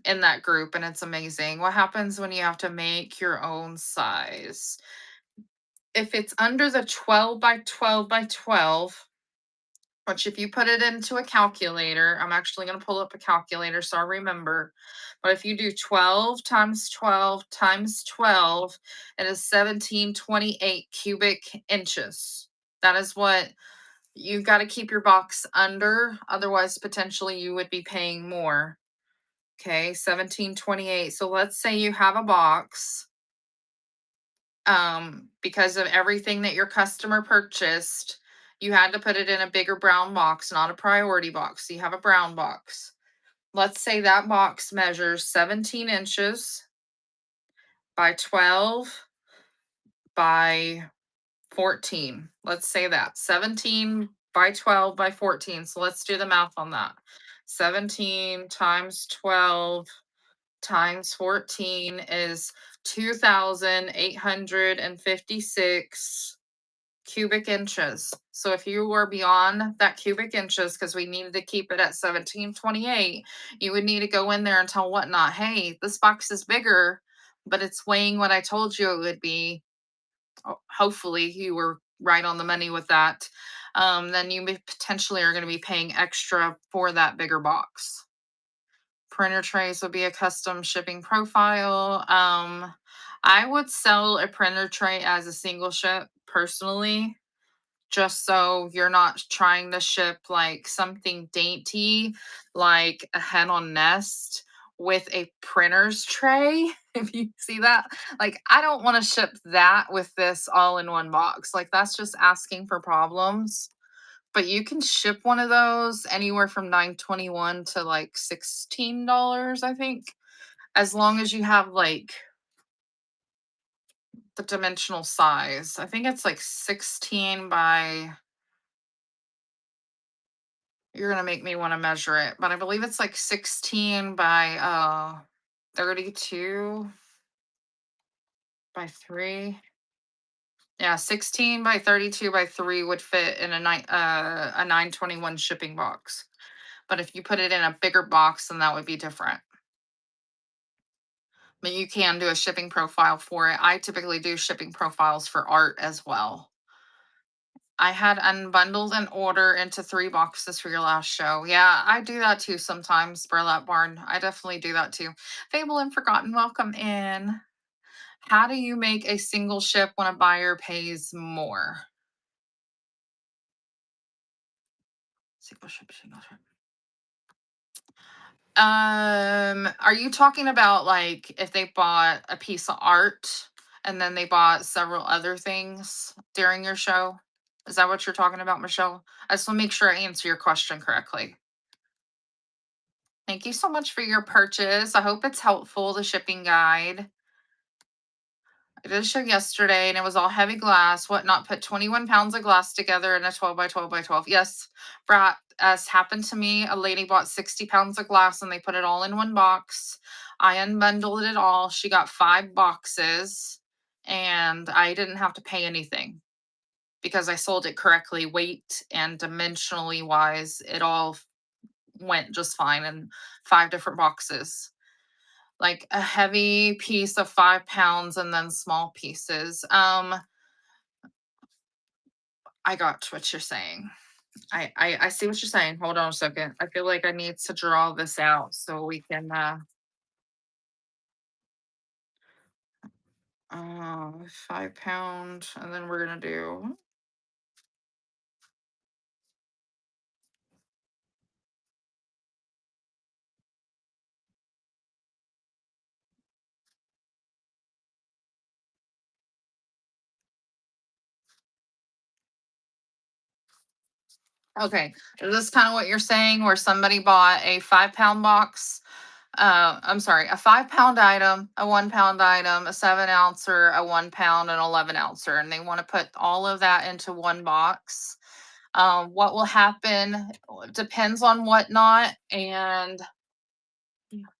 in that group, and it's amazing. What happens when you have to make your own size? If it's under the 12 by 12 by 12, which if you put it into a calculator, I'm actually going to pull up a calculator so I remember. But if you do 12 times 12 times 12, it is 1728 cubic inches. That is what you've got to keep your box under. Otherwise, potentially you would be paying more. Okay, 1728. So let's say you have a box, because of everything that your customer purchased, you had to put it in a bigger brown box, not a priority box. So you have a brown box. Let's say that box measures 17 inches by 12 by 14. Let's say that 17 by 12 by 14. So let's do the math on that. 17 times 12 times 14 is 2,856 cubic inches. So if you were beyond that cubic inches, because we needed to keep it at 1728, you would need to go in there and tell whatnot, hey, this box is bigger, but it's weighing what I told you it would be. Hopefully you were right on the money with that. Then you potentially are going to be paying extra for that bigger box. Printer trays will be a custom shipping profile. I would sell a printer tray as a single ship personally, just so you're not trying to ship like something dainty like a hen on nest with a printer's tray. If you see that, like, I don't want to ship that with this all in one box. Like, that's just asking for problems. But you can ship one of those anywhere from 9.21 to like $16, I think, as long as you have like the dimensional size. I think it's like 16 by, you're gonna make me want to measure it, but I believe it's like 16 by 32 by 3. Yeah, 16 by 32 by 3 would fit in a 921 shipping box. But if you put it in a bigger box, then that would be different. But you can do a shipping profile for it. I typically do shipping profiles for art as well. I had unbundled an order into 3 boxes for your last show. Yeah, I do that too sometimes, Burlap Barn. I definitely do that too. Fable and Forgotten, welcome in. How do you make a single ship when a buyer pays more? Single ship, single ship. Are you talking about like if they bought a piece of art and then they bought several other things during your show? Is that what you're talking about, Michelle? I just want to make sure I answer your question correctly. Thank you so much for your purchase. I hope it's helpful, the shipping guide. I did a show yesterday and it was all heavy glass, whatnot, put 21 pounds of glass together in a 12 by 12 by 12. Yes, Brat, as happened to me, a lady bought 60 pounds of glass and they put it all in one box. I unbundled it all. She got 5 boxes and I didn't have to pay anything. because I sold it correctly, weight and dimensionally wise. It all went just fine in 5 different boxes. Like a heavy piece of 5 pounds and then small pieces. I got what you're saying. I see what you're saying. Hold on a second. I feel like I need to draw this out so we can 5 pound, and then we're gonna do. Okay, is this kind of what you're saying where somebody bought a 5 pound box? I'm sorry, a 5 pound item, a 1 pound item, a 7 ouncer, a 1 pound, and 11 ouncer, and they want to put all of that into one box. What will happen depends on whatnot and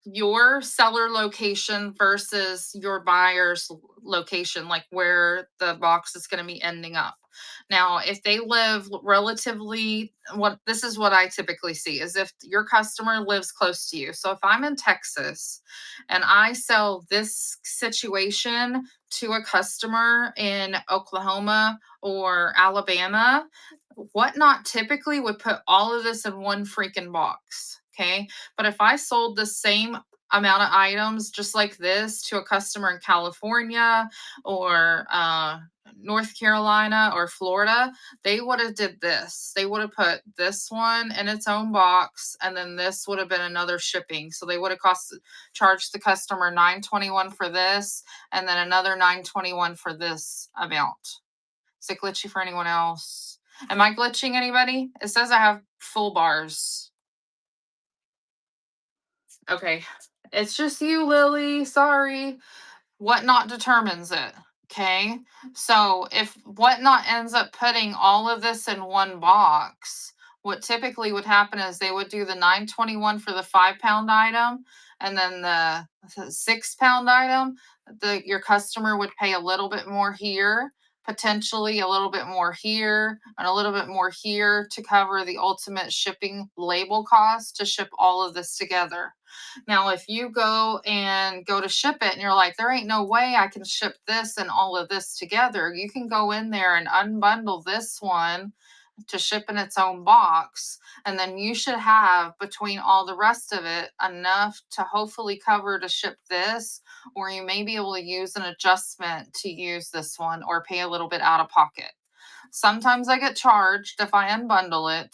your seller location versus your buyer's location, like where the box is going to be ending up. Now, if they live relatively, what this is what I typically see is if your customer lives close to you. So if I'm in Texas and I sell this situation to a customer in Oklahoma or Alabama, Whatnot typically would put all of this in one freaking box. Okay. But if I sold the same amount of items just like this to a customer in California or North Carolina or Florida, they would have did this. They would have put this one in its own box, and then this would have been another shipping. So they would have charged the customer 921 for this, and then another 921 for this amount. Is it glitchy for anyone else? Am I glitching anybody? It says I have full bars. Okay. It's just you, Lily. Sorry. Whatnot determines it. Okay. So if Whatnot ends up putting all of this in one box, what typically would happen is they would do the 921 for the 5 pound item, and then the 6 pound item. Your customer would pay a little bit more here, potentially a little bit more here, and a little bit more here to cover the ultimate shipping label cost to ship all of this together. Now, if you go to ship it and you're like, there ain't no way I can ship this and all of this together, you can go in there and unbundle this one to ship in its own box. And then you should have between all the rest of it enough to hopefully cover to ship this, or you may be able to use an adjustment to use this one or pay a little bit out of pocket. Sometimes I get charged if I unbundle it,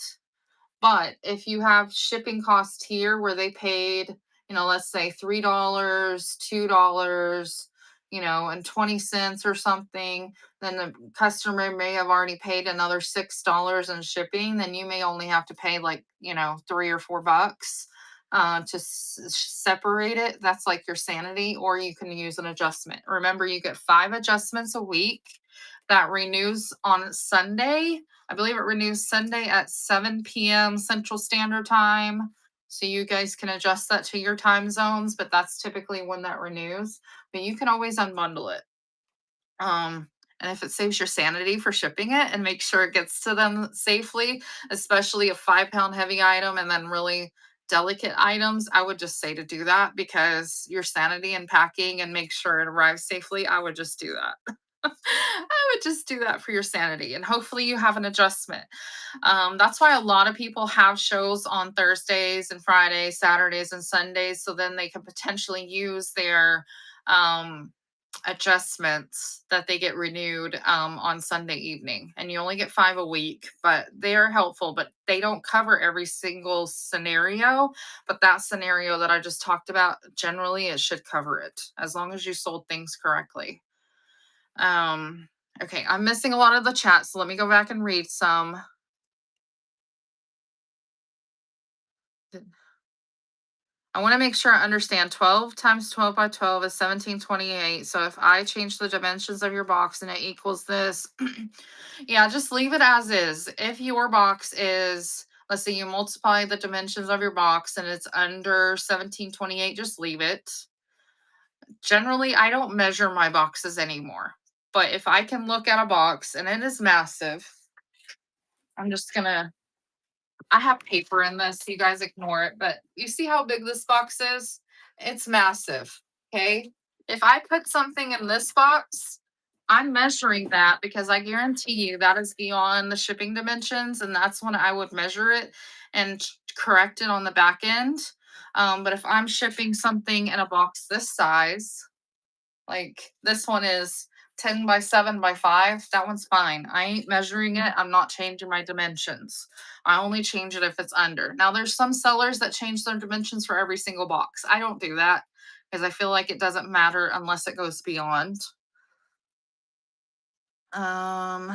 but if you have shipping costs here where they paid, let's say $3, $2, and 20 cents or something, then the customer may have already paid another $6 in shipping. Then you may only have to pay like, 3 or 4 bucks to separate it. That's like your sanity, or you can use an adjustment. Remember, you get 5 adjustments a week that renews on Sunday. I believe it renews Sunday at 7 p.m. Central Standard Time. So you guys can adjust that to your time zones, but that's typically when that renews. But you can always unbundle it. And if it saves your sanity for shipping it and make sure it gets to them safely, especially a 5 pound heavy item and then really delicate items, I would just say to do that, because your sanity in packing and make sure it arrives safely. I would just do that. I would just do that for your sanity, and hopefully you have an adjustment. That's why a lot of people have shows on Thursdays and Fridays, Saturdays and Sundays, so then they can potentially use their um, adjustments that they get renewed on Sunday evening. And you only get 5 a week, but they are helpful, but they don't cover every single scenario. But that scenario that I just talked about, generally it should cover it as long as you sold things correctly. Um, okay, I'm missing a lot of the chat, so let me go back and read some. I want to make sure I understand. 12 times 12 by 12 is 1728. So if I change the dimensions of your box and it equals this, yeah, just leave it as is. If your box is, let's say you multiply the dimensions of your box and it's under 1728, just leave it. Generally, I don't measure my boxes anymore. But if I can look at a box and it is massive, I'm just gonna I have paper in this, you guys ignore it, but you see how big this box is? It's massive. Okay. If I put something in this box, I'm measuring that because I guarantee you that is beyond the shipping dimensions, and that's when I would measure it and correct it on the back end. But if I'm shipping something in a box this size, like this one is 10 by 7 by 5. That one's fine. I ain't measuring it. I'm not changing my dimensions. I only change it if it's under. Now, there's some sellers that change their dimensions for every single box. I don't do that because I feel like it doesn't matter unless it goes beyond. Um,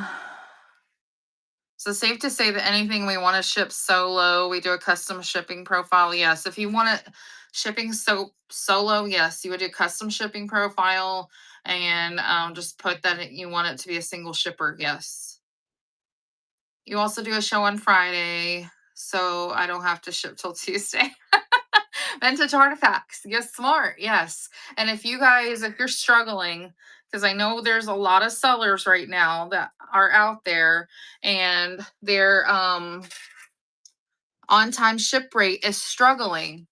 so safe to say that anything we want to ship solo, we do a custom shipping profile. Yes. If you want it shipping solo, yes, you would do custom shipping profile and just put that you want it to be a single shipper. Yes. You also do a show on Friday, so I don't have to ship till Tuesday. Vintage artifacts. You're smart. Yes. And if you're struggling, because I know there's a lot of sellers right now that are out there and their on time ship rate is struggling,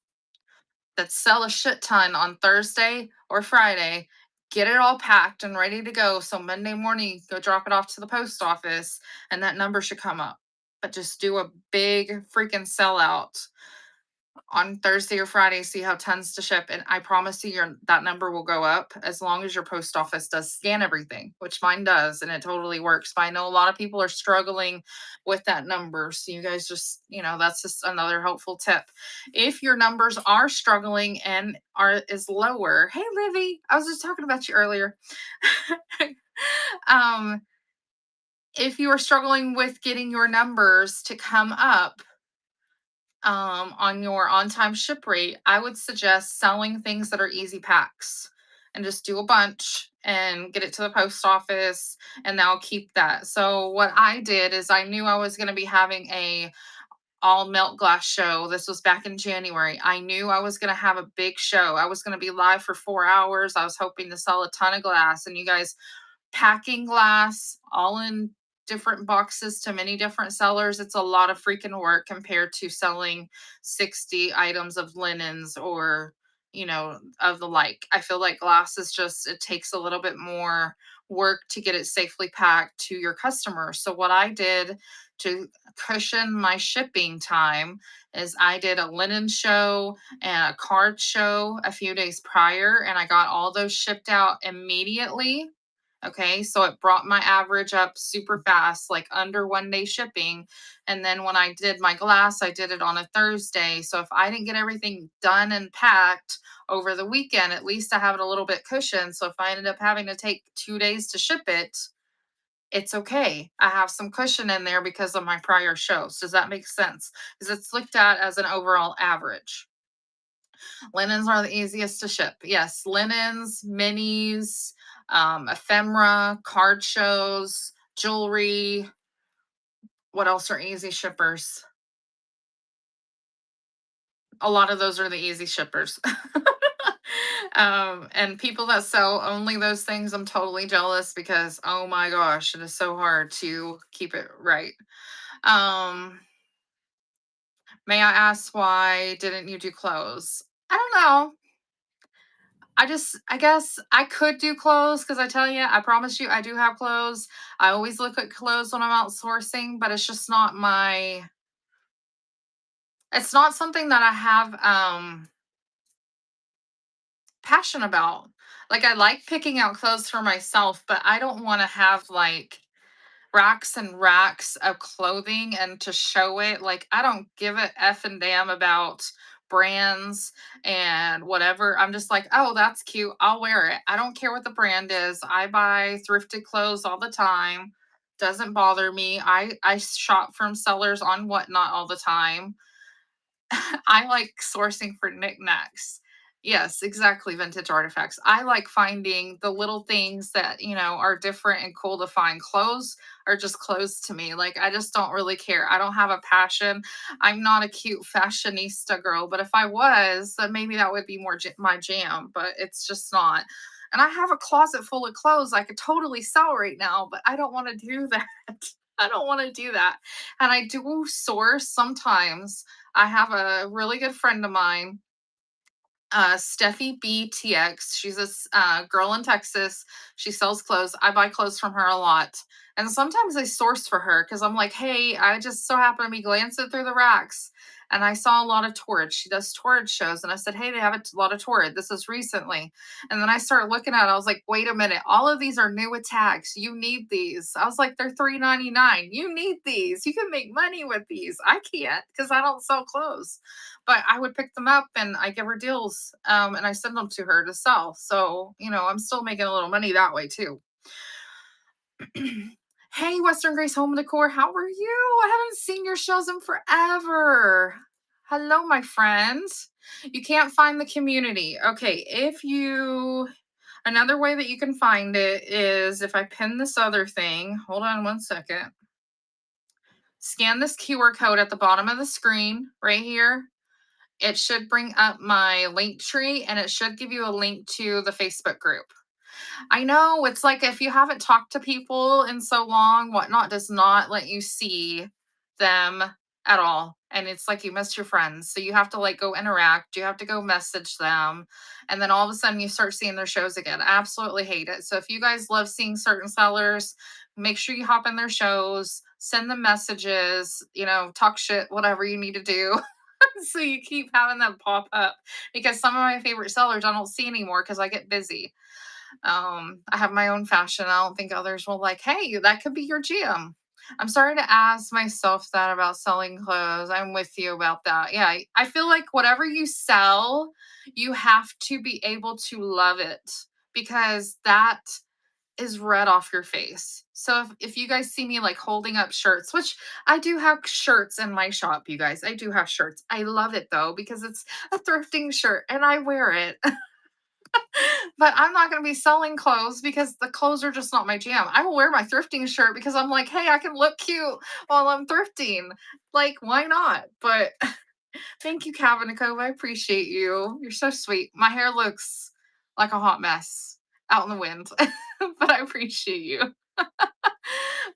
that sell a shit ton on Thursday or Friday, get it all packed and ready to go. So Monday morning, go drop it off to the post office and that number should come up. But just do a big freaking sellout on Thursday or Friday, see how tons to ship, and I promise you, that number will go up as long as your post office does scan everything, which mine does, and it totally works. But I know a lot of people are struggling with that number, so you guys just, that's just another helpful tip. If your numbers are struggling and is lower, hey Livy, I was just talking about you earlier. um, if you are struggling with getting your numbers to come up on your on-time ship rate, I would suggest selling things that are easy packs and just do a bunch and get it to the post office and they'll keep that. So what I did is I knew I was going to be having a all melt glass show. This was back in January. I knew I was going to have a big show. I was going to be live for 4 hours. I was hoping to sell a ton of glass, and you guys, packing glass all in different boxes to many different sellers, it's a lot of freaking work compared to selling 60 items of linens or of the like. I feel like glass is just, it takes a little bit more work to get it safely packed to your customer. So what I did to cushion my shipping time is I did a linen show and a card show a few days prior, and I got all those shipped out immediately. Okay, so it brought my average up super fast, like under 1 day shipping. And then when I did my glass, I did it on a Thursday. So if I didn't get everything done and packed over the weekend, at least I have it a little bit cushioned. So if I ended up having to take 2 days to ship it, it's okay. I have some cushion in there because of my prior shows. Does that make sense? Because it's looked at as an overall average. Linens are the easiest to ship. Yes, linens, minis, ephemera, card shows, jewelry. What else are easy shippers? A lot of those are the easy shippers. And people that sell only those things, I'm totally jealous because, oh my gosh, it is so hard to keep it right. Um, may I ask why didn't you do clothes? I don't know. I guess I could do clothes because I tell you, I promise you, I do have clothes. I always look at clothes when I'm outsourcing, but it's just not it's not something that I have passion about. Like, I like picking out clothes for myself, but I don't want to have like racks and racks of clothing and to show it. Like, I don't give a F and damn about brands and whatever. I'm just like, oh, that's cute. I'll wear it. I don't care what the brand is. I buy thrifted clothes all the time. Doesn't bother me. I shop from sellers on Whatnot all the time. I like sourcing for knickknacks. Yes, exactly. Vintage artifacts. I like finding the little things that, are different and cool to find. Clothes are just clothes to me. Like, I just don't really care. I don't have a passion. I'm not a cute fashionista girl, but if I was, then maybe that would be more my jam, but it's just not. And I have a closet full of clothes I could totally sell right now, but I don't want to do that. I don't want to do that. And I do source sometimes. I have a really good friend of mine, Steffi BTX. She's a girl in Texas. She sells clothes. I buy clothes from her a lot. And sometimes I source for her because I'm like, hey, I just so happen to be glancing through the racks and I saw a lot of Torrid. She does Torrid shows. And I said, hey, they have a lot of Torrid. This is recently. And then I started looking at it. I was like, wait a minute. All of these are new attacks. You need these. I was like, they're $3.99. You need these. You can make money with these. I can't because I don't sell clothes, but I would pick them up and I give her deals, and I send them to her to sell. So, I'm still making a little money that way too. Hey, Western Grace Home Decor, how are you? I haven't seen your shows in forever. Hello, my friends. You can't find the community. Okay, another way that you can find it is if I pin this other thing, hold on one second. Scan this QR code at the bottom of the screen right here. It should bring up my link tree and it should give you a link to the Facebook group. I know it's like if you haven't talked to people in so long, Whatnot does not let you see them at all. And it's like you miss your friends. So you have to like go interact, you have to go message them. And then all of a sudden you start seeing their shows again. I absolutely hate it. So if you guys love seeing certain sellers, make sure you hop in their shows, send them messages, talk shit, whatever you need to do. So you keep having them pop up because some of my favorite sellers I don't see anymore because I get busy. I have my own fashion. I don't think others will like, hey, that could be your gym. I'm sorry to ask myself that about selling clothes. I'm with you about that. Yeah, I feel like whatever you sell, you have to be able to love it because that is red off your face. So if you guys see me like holding up shirts, which I do have shirts in my shop, you guys, I do have shirts. I love it though because it's a thrifting shirt and I wear it. But I'm not going to be selling clothes because the clothes are just not my jam. I will wear my thrifting shirt because I'm like, hey, I can look cute while I'm thrifting. Like, why not? But thank you, Kavanikova. I appreciate you. You're so sweet. My hair looks like a hot mess out in the wind, but I appreciate you.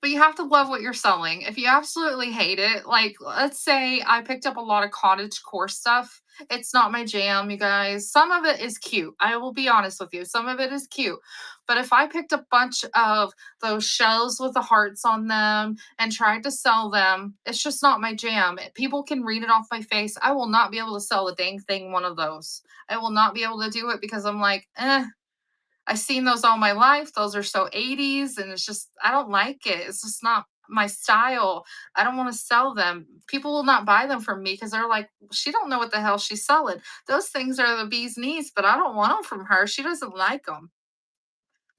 But you have to love what you're selling. If you absolutely hate it, like let's say I picked up a lot of cottage core stuff. It's not my jam, you guys. Some of it is cute. I will be honest with you. Some of it is cute. But if I picked a bunch of those shells with the hearts on them and tried to sell them, it's just not my jam. People can read it off my face. I will not be able to sell a dang thing one of those. I will not be able to do it because I'm like, I've seen those all my life. Those are so 80s, and it's just, I don't like it. It's just not my style. I don't want to sell them. People will not buy them from me because they're like, she don't know what the hell she's selling. Those things are the bee's knees, but I don't want them from her. She doesn't like them.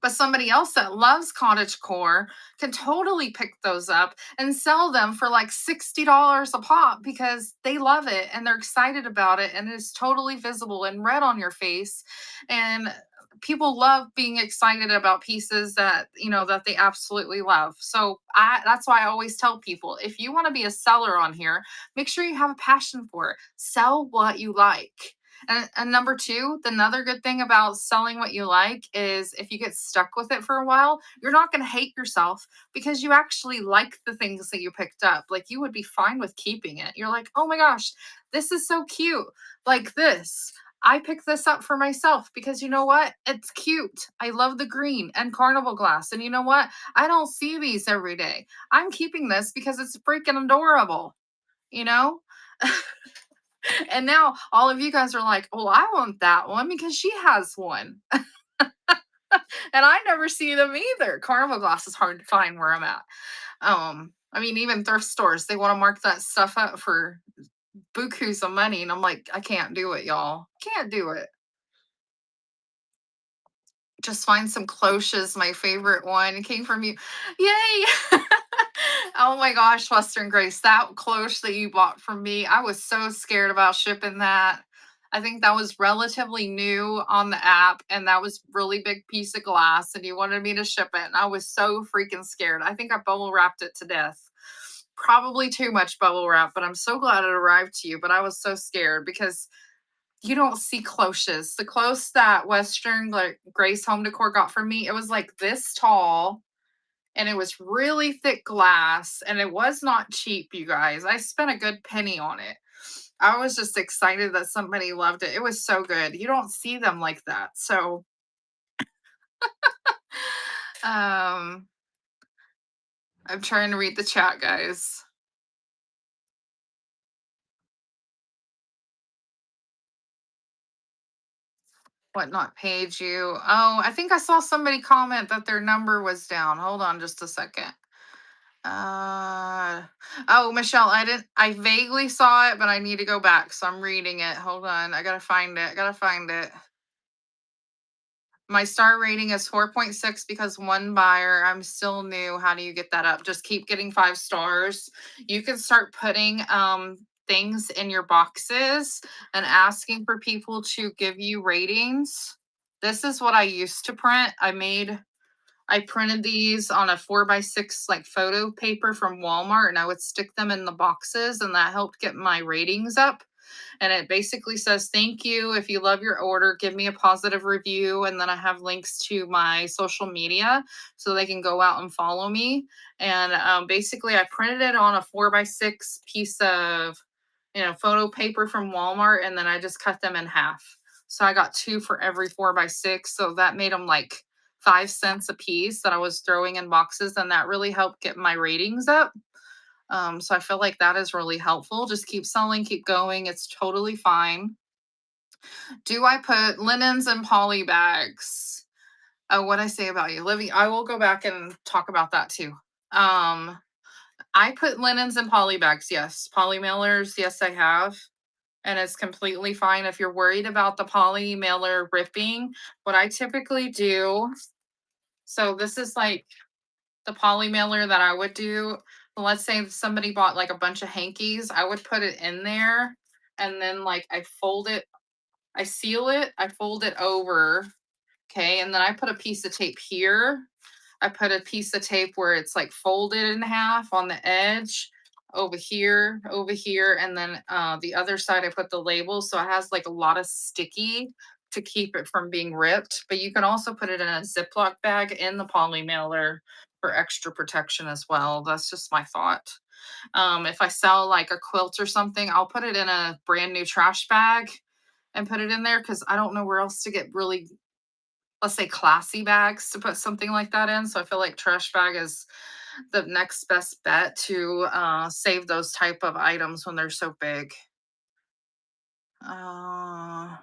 But somebody else that loves cottage core can totally pick those up and sell them for like $60 a pop because they love it and they're excited about it and it's totally visible and red on your face. And people love being excited about pieces that, that they absolutely love. So that's why I always tell people, if you want to be a seller on here, make sure you have a passion for it. Sell what you like. And number two, the another good thing about selling what you like is if you get stuck with it for a while, you're not going to hate yourself because you actually like the things that you picked up. Like you would be fine with keeping it. You're like, oh my gosh, this is so cute. Like this. I picked this up for myself because you know what? It's cute. I love the green and carnival glass. And you know what? I don't see these every day. I'm keeping this because it's freaking adorable, you know? And now all of you guys are like, "Oh, I want that one because she has one." And I never see them either. Carnival glass is hard to find where I'm at. I mean, even thrift stores, they want to mark that stuff up for bukus of money. And I'm like, I can't do it, y'all. Can't do it. Just find some cloches, my favorite one. It came from you. Yay! Oh my gosh, Western Grace, that cloche that you bought from me, I was so scared about shipping that. I think that was relatively new on the app, and that was really big piece of glass, and you wanted me to ship it, and I was so freaking scared. I think I bubble wrapped it to death. Probably too much bubble wrap, but I'm so glad it arrived to you. But I was so scared because You don't see cloches. The close that Western like Grace Home Decor got for me, it was like this tall and it was really thick glass and it was not cheap, you guys. I spent a good penny on it. I was just excited that somebody loved it. It was so good. You don't see them like that. So, um, I'm trying to read the chat, guys. What not page you? Oh, I think I saw somebody comment that their number was down. Hold on just a second. Uh oh, Michelle, I vaguely saw it, but I need to go back, so I'm reading it. Hold on. I gotta find it. I gotta find it. My star rating is 4.6 because one buyer. I'm still new. How do you get that up? Just keep getting 5 stars. You can start putting things in your boxes and asking for people to give you ratings. This is what I used to print. I printed these on a 4x6 like photo paper from Walmart and I would stick them in the boxes and that helped get my ratings up. And it basically says, thank you. If you love your order, give me a positive review. And then I have links to my social media so they can go out and follow me. And basically, I printed it on a 4x6 piece of, photo paper from Walmart. And then I just cut them in half. So I got 2 for every 4x6. So that made them like 5 cents a piece that I was throwing in boxes. And that really helped get my ratings up. So I feel like that is really helpful. Just keep selling, keep going. It's totally fine. Do I put linens in poly bags? Oh, what I say about you, Livy? I will go back and talk about that too. I put linens in poly bags. Yes, poly mailers. Yes, I have. And it's completely fine if you're worried about the poly mailer ripping. What I typically do. So this is like the poly mailer that I would do. Let's say somebody bought like a bunch of hankies, I would put it in there and then like I fold it, I seal it, I fold it over. Okay. And then I put a piece of tape here. I put a piece of tape where it's like folded in half on the edge over here, and then the other side I put the label so it has like a lot of sticky to keep it from being ripped. But you can also put it in a Ziploc bag in the poly mailer for extra protection as well. That's just my thought. If I sell like a quilt or something, I'll put it in a brand new trash bag and put it in there because I don't know where else to get really, let's say, classy bags to put something like that in. So I feel like trash bag is the next best bet to save those type of items when they're so big. Uh,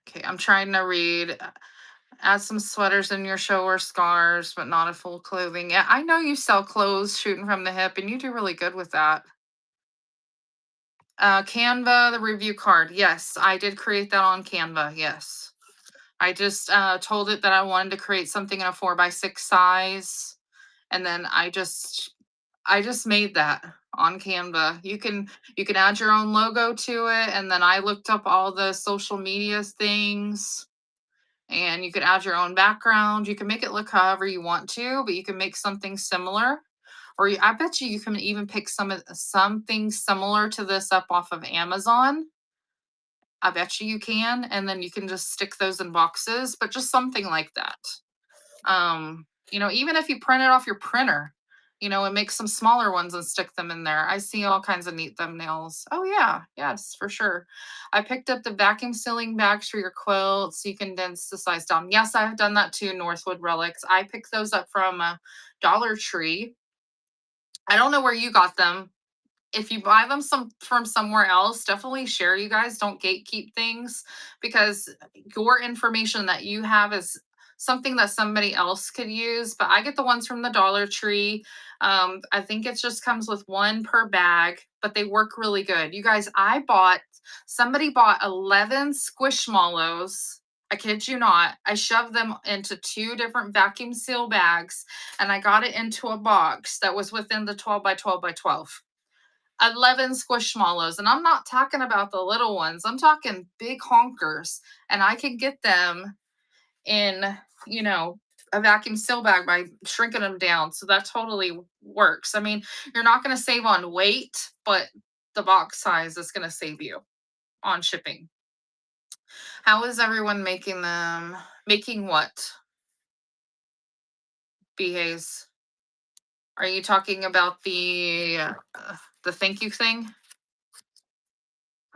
okay, I'm trying to read. Add some sweaters in your show or scarves, but not a full clothing. Yeah, I know you sell clothes shooting from the hip, and you do really good with that. Canva, the review card. Yes, I did create that on Canva. Yes. I just told it that I wanted to create something in a 4x6 size. And then I just made that on Canva. You can add your own logo to it. And then I looked up all the social media things and you could add your own background. You can make it look however you want to, but you can make something similar. Or I bet you can even pick something similar to this up off of Amazon. I bet you can, and then you can just stick those in boxes, but just something like that. Even if you print it off your printer, and make some smaller ones and stick them in there. I see all kinds of neat thumbnails. Oh yeah, yes, for sure. I picked up the vacuum sealing bags for your quilt so you can condense the size down. Yes, I've done that too, Northwood Relics. I picked those up from Dollar Tree. I don't know where you got them. If you buy them from somewhere else, definitely share, you guys. Don't gatekeep things because your information that you have is something that somebody else could use. But I get the ones from the Dollar Tree. I think it just comes with one per bag, but they work really good. You guys, somebody bought 11 squishmallows. I kid you not. I shoved them into 2 different vacuum seal bags and I got it into a box that was within the 12 by 12 by 12. 11 squishmallows. And I'm not talking about the little ones. I'm talking big honkers. And I can get them in, you know, a vacuum seal bag by shrinking them down. So that totally works. I mean, you're not going to save on weight, but the box size is going to save you on shipping. How is everyone making them? Making what? BAs. Are you talking about the thank you thing?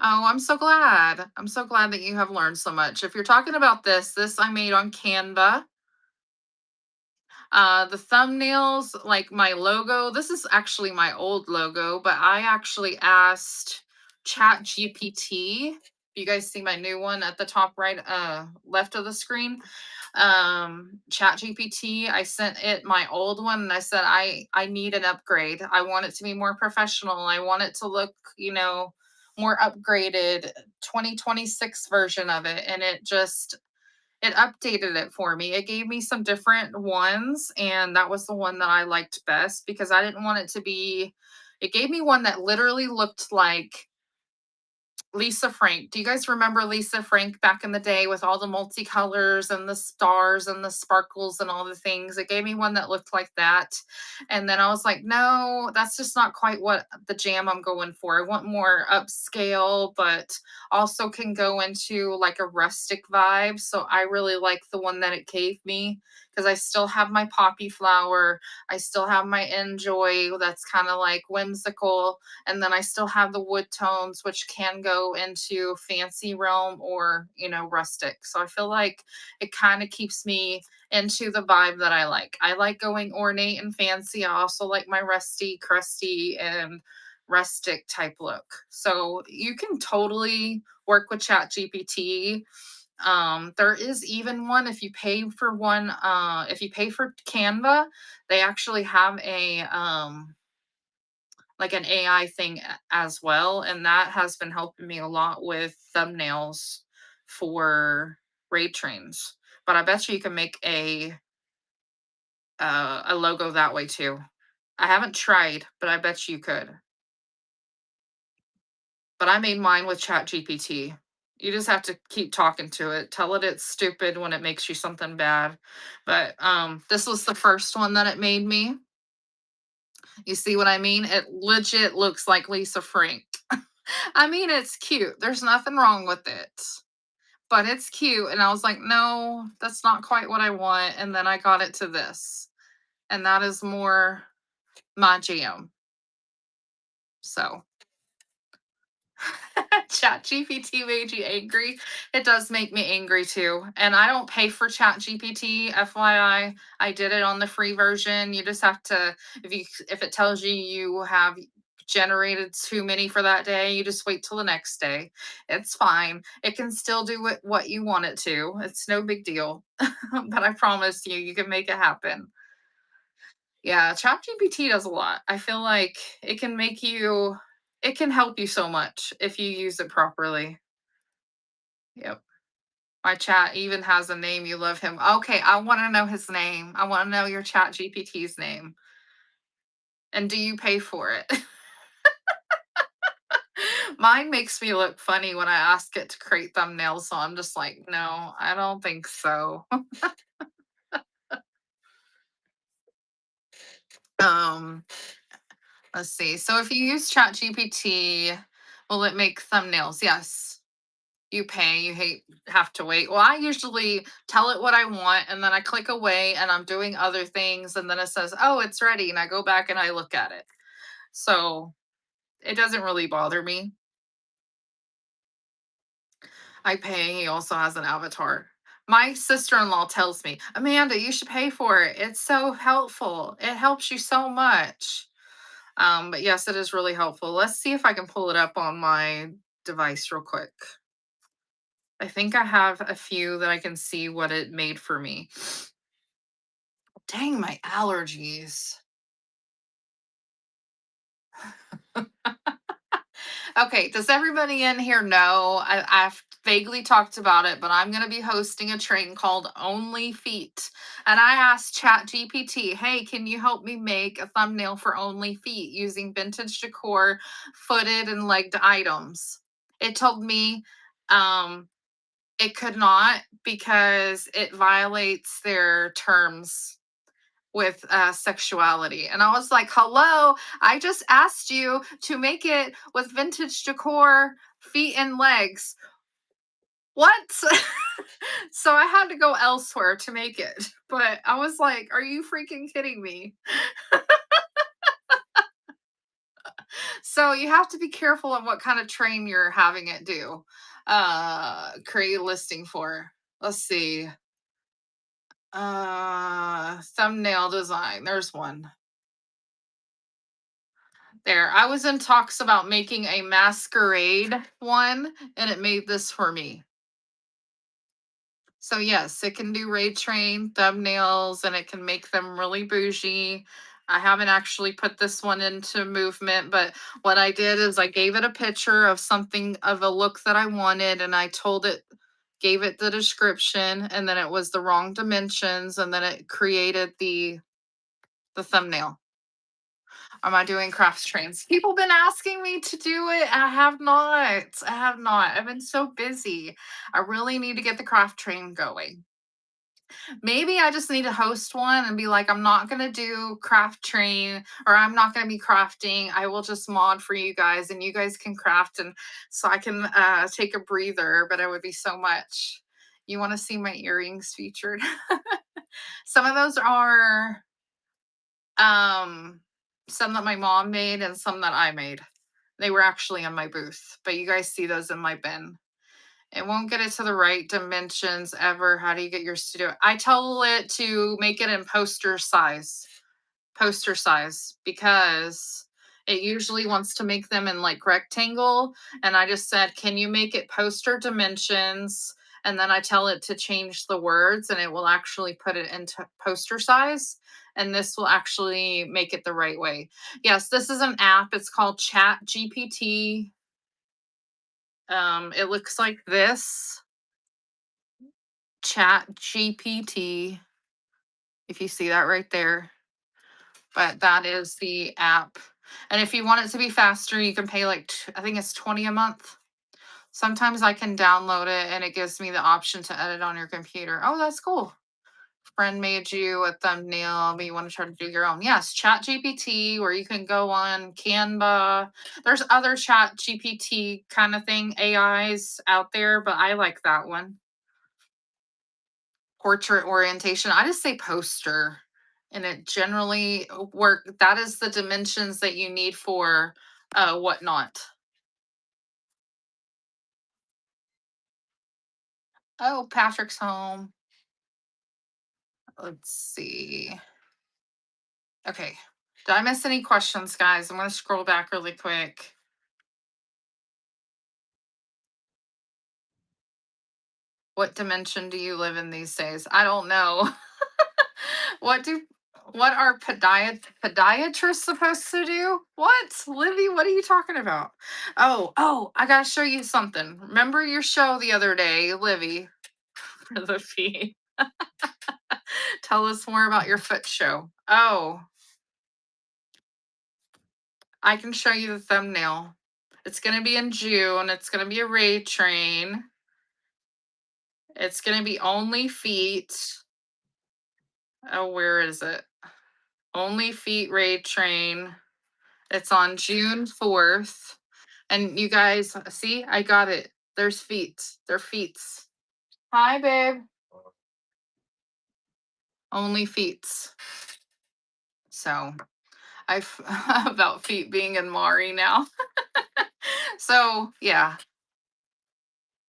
Oh, I'm so glad. I'm so glad that you have learned so much. If you're talking about this I made on Canva. The thumbnails, like my logo, this is actually my old logo, but I actually asked Chat GPT. You guys see my new one at the top right left of the screen? Chat GPT, I sent it my old one and I said I need an upgrade. I want it to be more professional. I want it to look, more upgraded 2026 version of it, and it updated it for me. It gave me some different ones, and that was the one that I liked best because I didn't want it to be. It gave me one that literally looked like Lisa Frank. Do you guys remember Lisa Frank back in the day with all the multicolors and the stars and the sparkles and all the things? It gave me one that looked like that. And then I was like, no, that's just not quite what the jam I'm going for. I want more upscale, but also can go into like a rustic vibe. So I really like the one that it gave me because I still have my poppy flower. I still have my enjoy that's kind of like whimsical, and then I still have the wood tones, which can go into fancy realm or, rustic. So I feel like it kind of keeps me into the vibe that I like. I like going ornate and fancy. I also like my rusty, crusty, and rustic type look. So you can totally work with Chat GPT. There is even one if you pay for one, if you pay for Canva, they actually have a like an AI thing as well, and that has been helping me a lot with thumbnails for raid trains. But I bet you can make a logo that way too. I haven't tried, but I bet you could. But I made mine with Chat GPT. You just have to keep talking to it. Tell it it's stupid when it makes you something bad. But this was the first one that it made me. You see what I mean? It legit looks like Lisa Frank. I mean, it's cute. There's nothing wrong with it, but it's cute. And I was like, no, that's not quite what I want. And then I got it to this, and that is more my jam. So, Chat GPT made you angry. It does make me angry too. And I don't pay for Chat GPT, FYI. I did it on the free version. You just have to, if it tells you you have generated too many for that day, you just wait till the next day. It's fine. It can still do what you want it to. It's no big deal. But I promise you, you can make it happen. Yeah, ChatGPT does a lot. I feel like it can help you so much if you use it properly. Yep. My chat even has a name. You love him. Okay, I want to know his name. I want to know your chat GPT's name. And do you pay for it? Mine makes me look funny when I ask it to create thumbnails. So I'm just like, no, I don't think so. um, let's see. So if you use chat GPT, will it make thumbnails? Yes. You pay, you have to wait. Well, I usually tell it what I want and then I click away and I'm doing other things and then it says, "Oh, it's ready." And I go back and I look at it. So, it doesn't really bother me. I pay. He also has an avatar. My sister-in-law tells me, "Amanda, you should pay for it. It's so helpful. It helps you so much." But yes, it is really helpful. Let's see if I can pull it up on my device real quick. I think I have a few that I can see what it made for me. Dang, my allergies. Okay, does everybody in here know? I've vaguely talked about it, but I'm going to be hosting a train called Only Feet. And I asked Chat GPT, hey, can you help me make a thumbnail for Only Feet using vintage decor, footed, and legged items? It told me it could not because it violates their terms. with sexuality. And I was like, hello, I just asked you to make it with vintage decor, feet and legs. What? So I had to go elsewhere to make it. But I was like, are you freaking kidding me? So you have to be careful of what kind of train you're having it do. Create a listing for. Let's see. Thumbnail design. There's one. There. I was in talks about making a masquerade one, and it made this for me. So yes, it can do raid train thumbnails and it can make them really bougie. I haven't actually put this one into movement, but what I did is I gave it a picture of something of a look that I wanted and I told it, gave it the description, and then it was the wrong dimensions, and then it created the thumbnail. Am I doing crafts trains? People been asking me to do it. I have not. I have not. I've been so busy. I really need to get the craft train going. Maybe I just need to host one and be like, I'm not going to do craft train, or I'm not going to be crafting. I will just mod for you guys and you guys can craft, and so I can take a breather, but it would be so much. You want to see my earrings featured? Some of those are um some that my mom made and some that I made. They were actually in my booth, but you guys see those in my bin. It won't get it to the right dimensions ever. How do you get yours to do it? I tell it to make it in poster size, because it usually wants to make them in like rectangle. And I just said, can you make it poster dimensions? And then I tell it to change the words and it will actually put it into poster size. And this will actually make it the right way. Yes, this is an app. It's called Chat GPT. It looks like this. Chat GPT, if you see that right there. But that is the app. And if you want it to be faster, you can pay like, I think it's 20 a month. Sometimes I can download it and it gives me the option to edit on your computer. Oh, that's cool. Friend made you a thumbnail, but you want to try to do your own. Yes, Chat GPT, where you can go on Canva. There's other Chat GPT kind of thing, AIs out there, but I like that one. Portrait orientation. I just say poster, and it generally work. That is the dimensions that you need for whatnot. Oh, Patrick's home. Let's see. Okay. Did I miss any questions, guys? I'm going to scroll back really quick. What dimension do you live in these days? I don't know. what do what are podiatrists supposed to do? What? Livy, what are you talking about? Oh, I gotta show you something. Remember your show the other day, Livy, for the feet. Tell us more about your foot show. Oh, I can show you the thumbnail. It's gonna be in June. It's gonna be a raid train. It's gonna be only feet. Oh, where is it? Only feet raid train. It's on June 4th. And you guys, see, I got it. There's feet. They're feets. Hi, babe. Only feets. So I about feet being in Mari now. So yeah,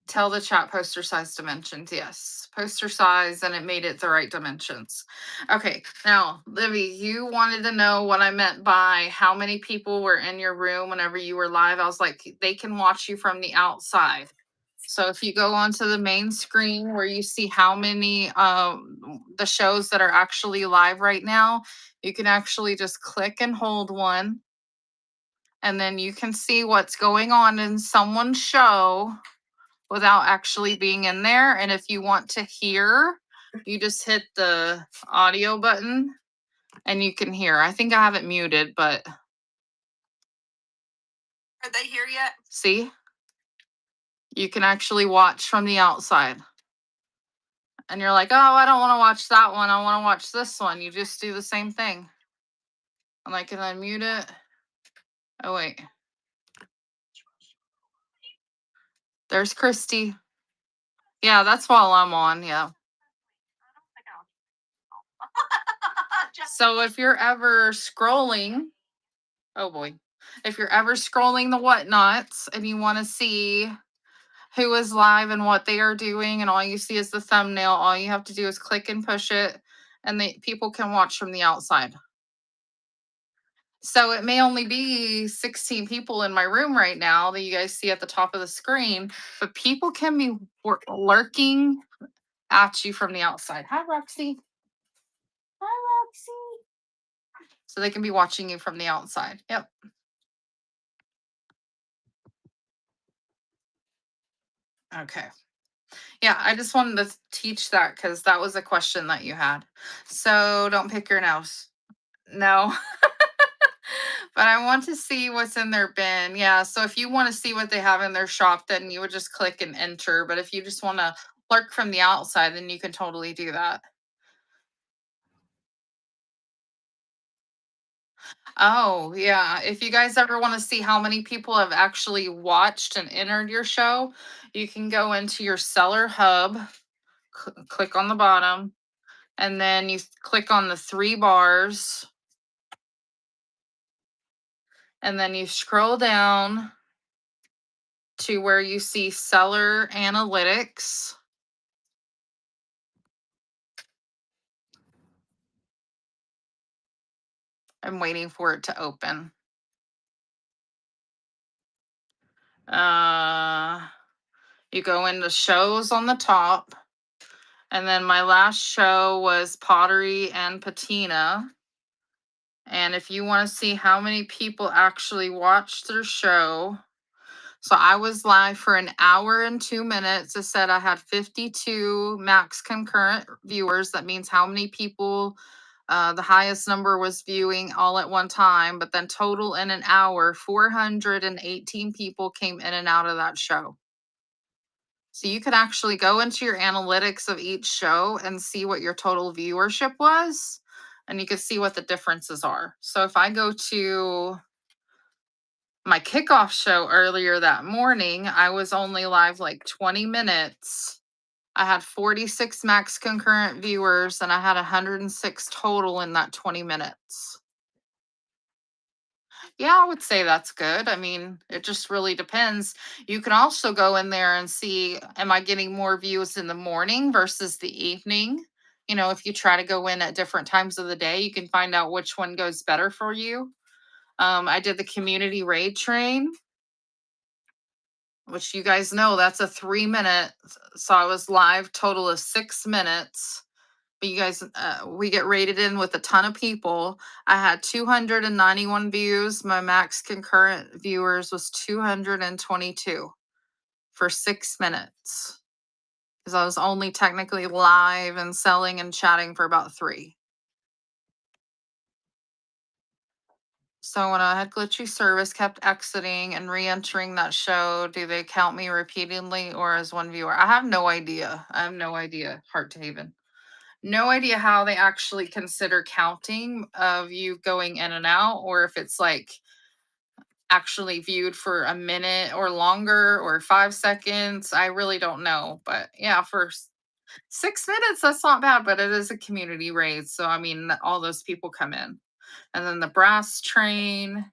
tell the chat poster size dimensions. Yes, poster size, and it made it the right dimensions. Okay, now, Livy, you wanted to know what I meant by how many people were in your room whenever you were live. I was like, they can watch you from the outside. So if you go onto the main screen where you see how many the shows that are actually live right now, you can actually just click and hold one, and then you can see what's going on in someone's show without actually being in there. And if you want to hear, you just hit the audio button and you can hear. I think I have it muted, but are they here yet? See? You can actually watch from the outside. and you're like, oh, I don't want to watch that one. I want to watch this one. You just do the same thing. I'm like, can I mute it? Oh, wait. There's Christy. Yeah, that's while I'm on. Yeah. So if you're ever scrolling, oh boy, if you're ever scrolling the whatnots and you want to see who is live and what they are doing, and all you see is the thumbnail, all you have to do is click and push it, and the people can watch from the outside. So it may only be 16 people in my room right now that you guys see at the top of the screen, but people can be lurking at you from the outside. Hi, Roxy. Hi, Roxy. So they can be watching you from the outside. Yep. Okay. Yeah, I just wanted to teach that because that was a question that you had. So don't pick your nose. No. But I want to see what's in their bin. Yeah. So if you want to see what they have in their shop, then you would just click and enter. But if you just want to lurk from the outside, then you can totally do that. Oh, yeah. If you guys ever want to see how many people have actually watched and entered your show, you can go into your seller hub, click on the bottom, and then you click on the three bars, and then you scroll down to where you see seller analytics. I'm waiting for it to open. You go into shows on the top, and then my last show was pottery and patina. And if you want to see how many people actually watched their show, so I was live for an hour and 2 minutes. It said I had 52 max concurrent viewers. That means how many people, the highest number was viewing all at one time. But then total in an hour, 418 people came in and out of that show. So you could actually go into your analytics of each show and see what your total viewership was. And you can see what the differences are. So if I go to my kickoff show earlier that morning, I was only live like 20 minutes. I had 46 max concurrent viewers and I had 106 total in that 20 minutes. Yeah, I would say that's good. I mean, it just really depends. You can also go in there and see, am I getting more views in the morning versus the evening? You know, if you try to go in at different times of the day, you can find out which one goes better for you. I did the community raid train, which you guys know that's a 3 minute. So I was live total of 6 minutes. But you guys, we get rated in with a ton of people. I had 291 views. My max concurrent viewers was 222 for 6 minutes. Because I was only technically live and selling and chatting for about 3. So when I had glitchy service, kept exiting and re-entering that show, do they count me repeatedly or as one viewer? I have no idea. I have no idea, Heart to Haven. No idea how they actually consider counting of you going in and out, or if it's like actually viewed for a minute or longer or 5 seconds. I really don't know. But yeah, for 6 minutes, that's not bad, but it is a community raid. So, I mean, all those people come in. And then the brass train,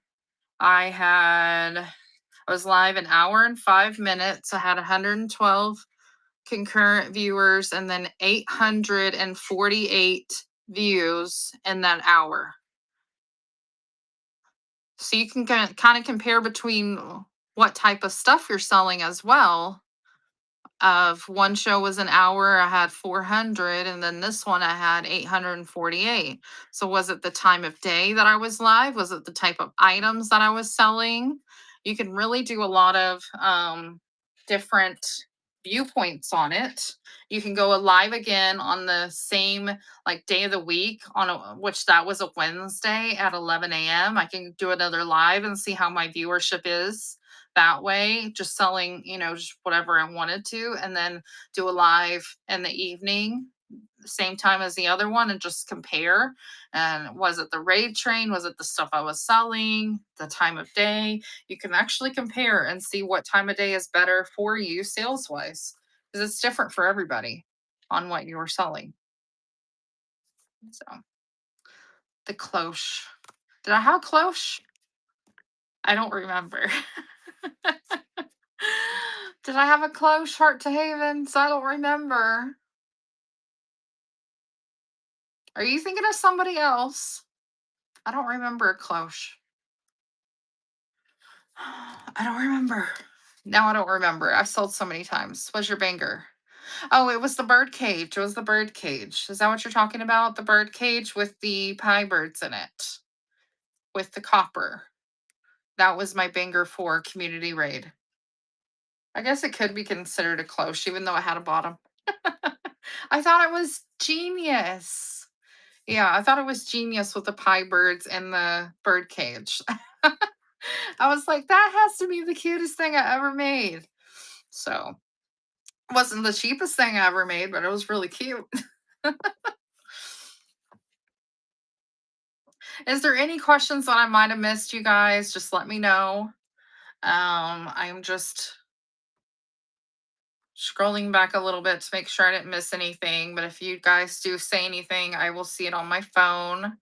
I was live an hour and 5 minutes. I had 112 concurrent viewers and then 848 views in that hour. So you can kind of compare between what type of stuff you're selling as well. Of one show was an hour, I had 400, and then this one I had 848. So was it the time of day that I was live? Was it the type of items that I was selling? You can really do a lot of different viewpoints on it. You can go live again on the same like day of the week on which that was a Wednesday at 11 a.m. I can do another live and see how my viewership is that way, just selling, just whatever I wanted to, and then do a live in the evening, the same time as the other one, and just compare. And was it the raid train? Was it the stuff I was selling? The time of day? You can actually compare and see what time of day is better for you sales wise, because it's different for everybody on what you are selling. So the cloche. Did I have a cloche? I don't remember. Did I have a cloche, Heart to Havens? I don't remember. Are you thinking of somebody else? I don't remember a cloche. I don't remember. Now I don't remember. I've sold so many times. What's your banger? Oh, it was the bird cage. It was the bird cage. Is that what you're talking about? The bird cage with the pie birds in it, with the copper. That was my banger for community raid. I guess it could be considered a cloche, even though it had a bottom. I thought it was genius. Yeah, I thought it was genius with the pie birds and the bird cage. I was like, that has to be the cutest thing I ever made. So, it wasn't the cheapest thing I ever made, but it was really cute. Is there any questions that I might have missed, you guys? Just let me know. I'm just scrolling back a little bit to make sure I didn't miss anything. But if you guys do say anything, I will see it on my phone.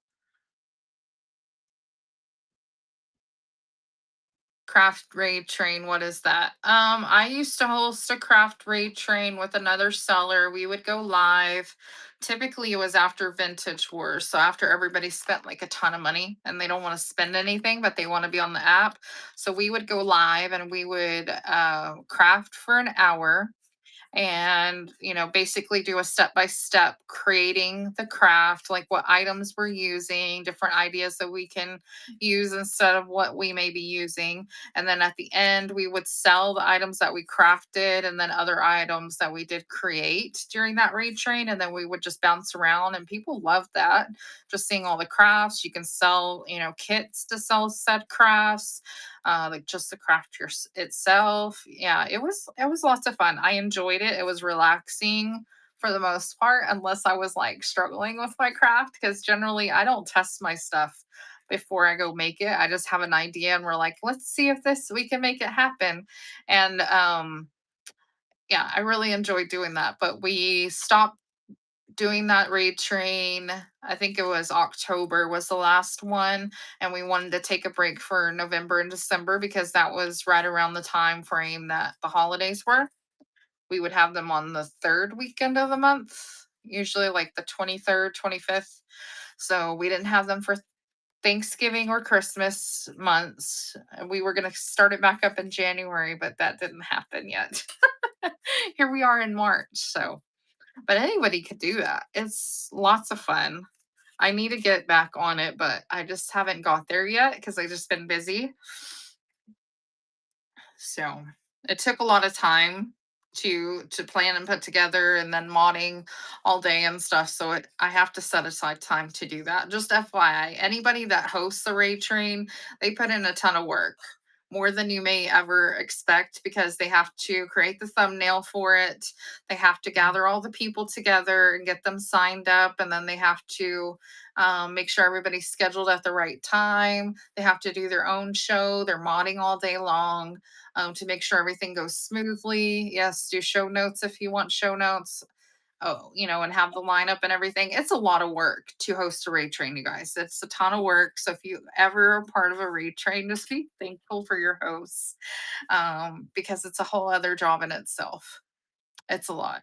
Craft raid train, what is that? I used to host a craft raid train with another seller. We would go live. Typically it was after vintage wars, so after everybody spent like a ton of money and they don't want to spend anything but they want to be on the app. So we would go live and we would craft for an hour, and basically do a step by step creating the craft, like what items we're using, different ideas that we can use instead of what we may be using. And then at the end we would sell the items that we crafted and then other items that we did create during that raid train, and then we would just bounce around, and people loved that, just seeing all the crafts. You can sell kits to sell said crafts, like just the craft itself. Yeah, it was lots of fun. I enjoyed it. It was relaxing for the most part, unless I was like struggling with my craft, because generally I don't test my stuff before I go make it. I just have an idea and we're like, let's see if this we can make it happen. And yeah, I really enjoyed doing that. But we stopped doing that raid train. I think it was October was the last one, and we wanted to take a break for November and December because that was right around the time frame that the holidays were. We would have them on the third weekend of the month, usually like the 23rd, 25th. So we didn't have them for Thanksgiving or Christmas months. We were going to start it back up in January, but that didn't happen yet. Here we are in March. So, but anybody could do that. It's lots of fun. I need to get back on it, but I just haven't got there yet because I just been busy. So it took a lot of time to plan and put together, and then modding all day and stuff. So I have to set aside time to do that. Just FYI, anybody that hosts the raid train, they put in a ton of work, more than you may ever expect, because they have to create the thumbnail for it. They have to gather all the people together and get them signed up, and then they have to make sure everybody's scheduled at the right time. They have to do their own show. They're modding all day long, to make sure everything goes smoothly. Yes, do show notes if you want show notes. Oh, and have the lineup and everything. It's a lot of work to host a raid train, you guys. It's a ton of work. So if you ever are part of a raid train, just be thankful for your hosts, because it's a whole other job in itself. It's a lot.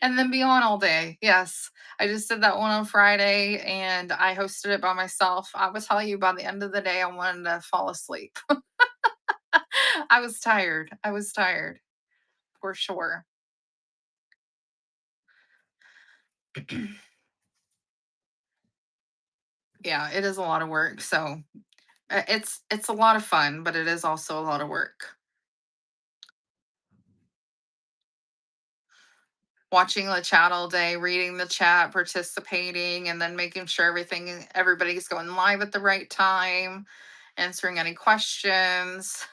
And then be on all day. Yes. I just did that one on Friday and I hosted it by myself. I will tell you, by the end of the day, I wanted to fall asleep. I was tired. I was tired for sure. Yeah, it is a lot of work. So it's a lot of fun, but it is also a lot of work. Watching the chat all day, reading the chat, participating, and then making sure everybody's going live at the right time, answering any questions.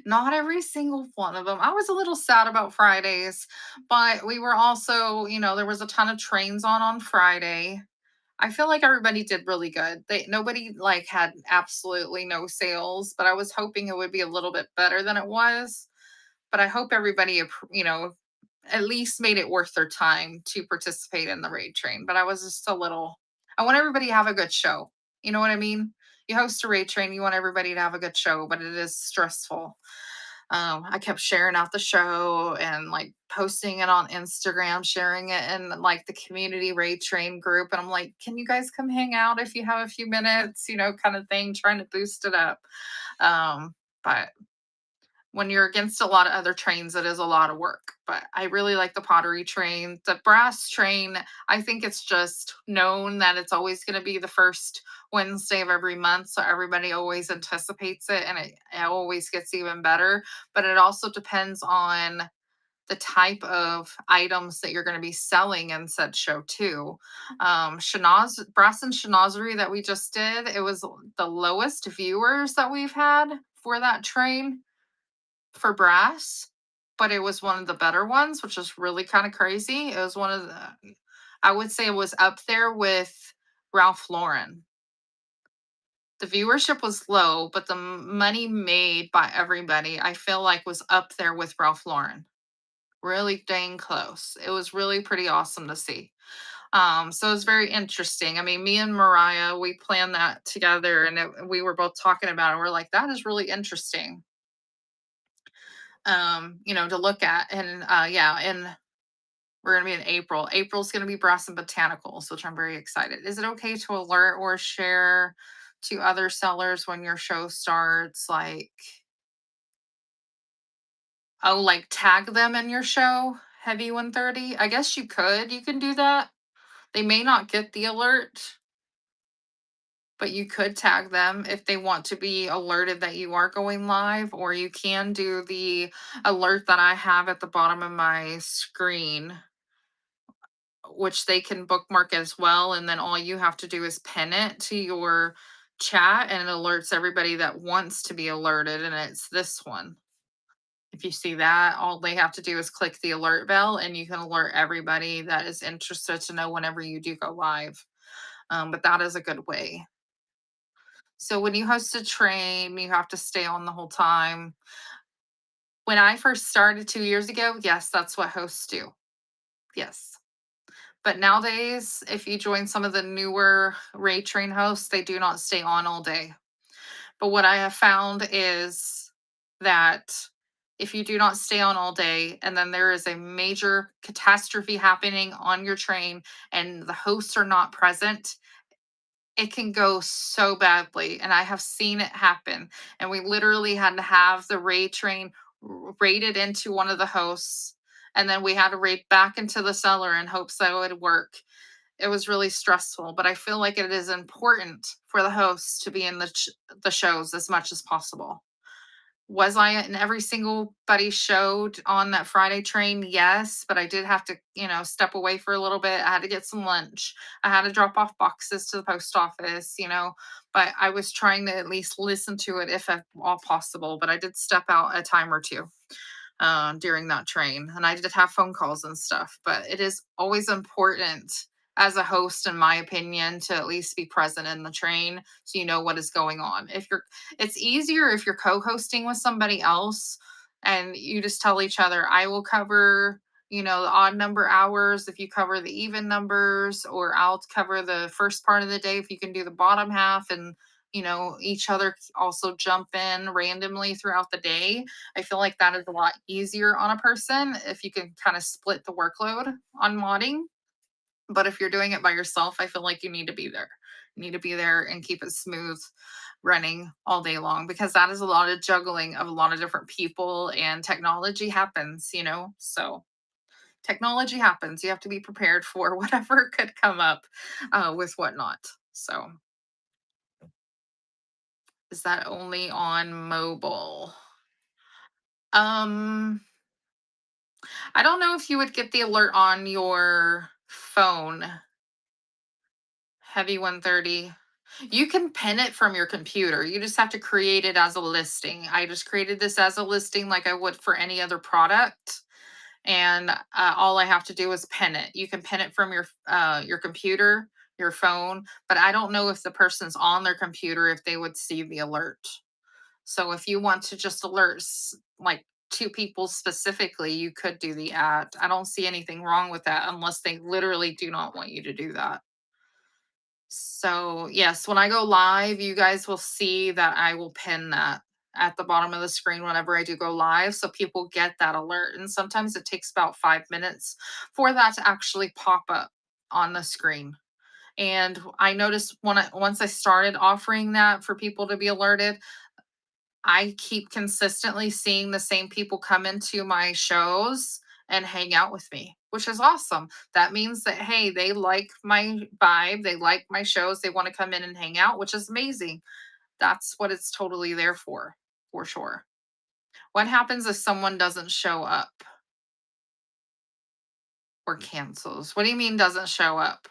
Not every single one of them. I was a little sad about Fridays, but we were also, there was a ton of trains on Friday. I feel like everybody did really good. Nobody like had absolutely no sales, but I was hoping it would be a little bit better than it was. But I hope everybody, at least made it worth their time to participate in the raid train. But I was just a little, I want everybody to have a good show. You know what I mean? You host a raid train, you want everybody to have a good show, but it is stressful. I kept sharing out the show and like posting it on Instagram, sharing it in like the community raid train group. And I'm like, can you guys come hang out if you have a few minutes, kind of thing, trying to boost it up. But when you're against a lot of other trains, it is a lot of work. But I really like the pottery train. The brass train, I think it's just known that it's always going to be the first Wednesday of every month. So everybody always anticipates it and it always gets even better. But it also depends on the type of items that you're going to be selling in said show too. Brass and Schnozery that we just did, it was the lowest viewers that we've had for that train for brass, but it was one of the better ones, which is really kind of crazy. It was one of the, I would say it was up there with Ralph Lauren. The viewership was low, but the money made by everybody, I feel like, was up there with Ralph Lauren. Really dang close. It was really pretty awesome to see. So it was very interesting. I mean, me and Mariah, we planned that together, and we were both talking about it. We're like, that is really interesting, to look at. And yeah, and we're gonna be in April. April's gonna be Brass and Botanicals, which I'm very excited. Is it okay to alert or share to other sellers when your show starts? Like tag them in your show, Heavy 130? I guess you could. You can do that. They may not get the alert, but you could tag them if they want to be alerted that you are going live, or you can do the alert that I have at the bottom of my screen, which they can bookmark as well. And then all you have to do is pin it to your chat and it alerts everybody that wants to be alerted. And it's this one. If you see that, all they have to do is click the alert bell and you can alert everybody that is interested to know whenever you do go live. But that is a good way. So when you host a train, you have to stay on the whole time. When I first started 2 years ago, yes, that's what hosts do. Yes. But nowadays, if you join some of the newer raid train hosts, they do not stay on all day. But what I have found is that if you do not stay on all day and then there is a major catastrophe happening on your train and the hosts are not present, it can go so badly. And I have seen it happen. And we literally had to have the raid train raided into one of the hosts. And then we had to raid back into the cellar in hopes that it would work. It was really stressful, but I feel like it is important for the hosts to be in the shows as much as possible. Was I in every single buddy showed on that Friday train? Yes, but I did have to, step away for a little bit. I had to get some lunch. I had to drop off boxes to the post office, but I was trying to at least listen to it if at all possible. But I did step out a time or two during that train. And I did have phone calls and stuff, but it is always important as a host, in my opinion, to at least be present in the train so you know what is going on. It's easier if you're co-hosting with somebody else and you just tell each other, I will cover, the odd number hours if you cover the even numbers, or I'll cover the first part of the day if you can do the bottom half, and each other also jump in randomly throughout the day. I feel like that is a lot easier on a person if you can kind of split the workload on modding. But if you're doing it by yourself, I feel like you need to be there. You need to be there and keep it smooth running all day long, because that is a lot of juggling of a lot of different people, and technology happens, So technology happens. You have to be prepared for whatever could come up with whatnot. So is that only on mobile? Um, I don't know if you would get the alert on your phone, Heavy 130. You can pin it from your computer. You just have to create it as a listing. I just created this as a listing like I would for any other product. And all I have to do is pin it. You can pin it from your computer, your phone, but I don't know if the person's on their computer if they would see the alert. So if you want to just alert like two people specifically, you could do the ad. I don't see anything wrong with that unless they literally do not want you to do that. So, yes, when I go live, you guys will see that I will pin that at the bottom of the screen whenever I do go live. So people get that alert. And sometimes it takes about 5 minutes for that to actually pop up on the screen. And I noticed once I started offering that for people to be alerted, I keep consistently seeing the same people come into my shows and hang out with me, which is awesome. That means that, hey, they like my vibe, they like my shows, they want to come in and hang out, which is amazing. That's what it's totally there for sure. What happens if someone doesn't show up or cancels? What do you mean doesn't show up?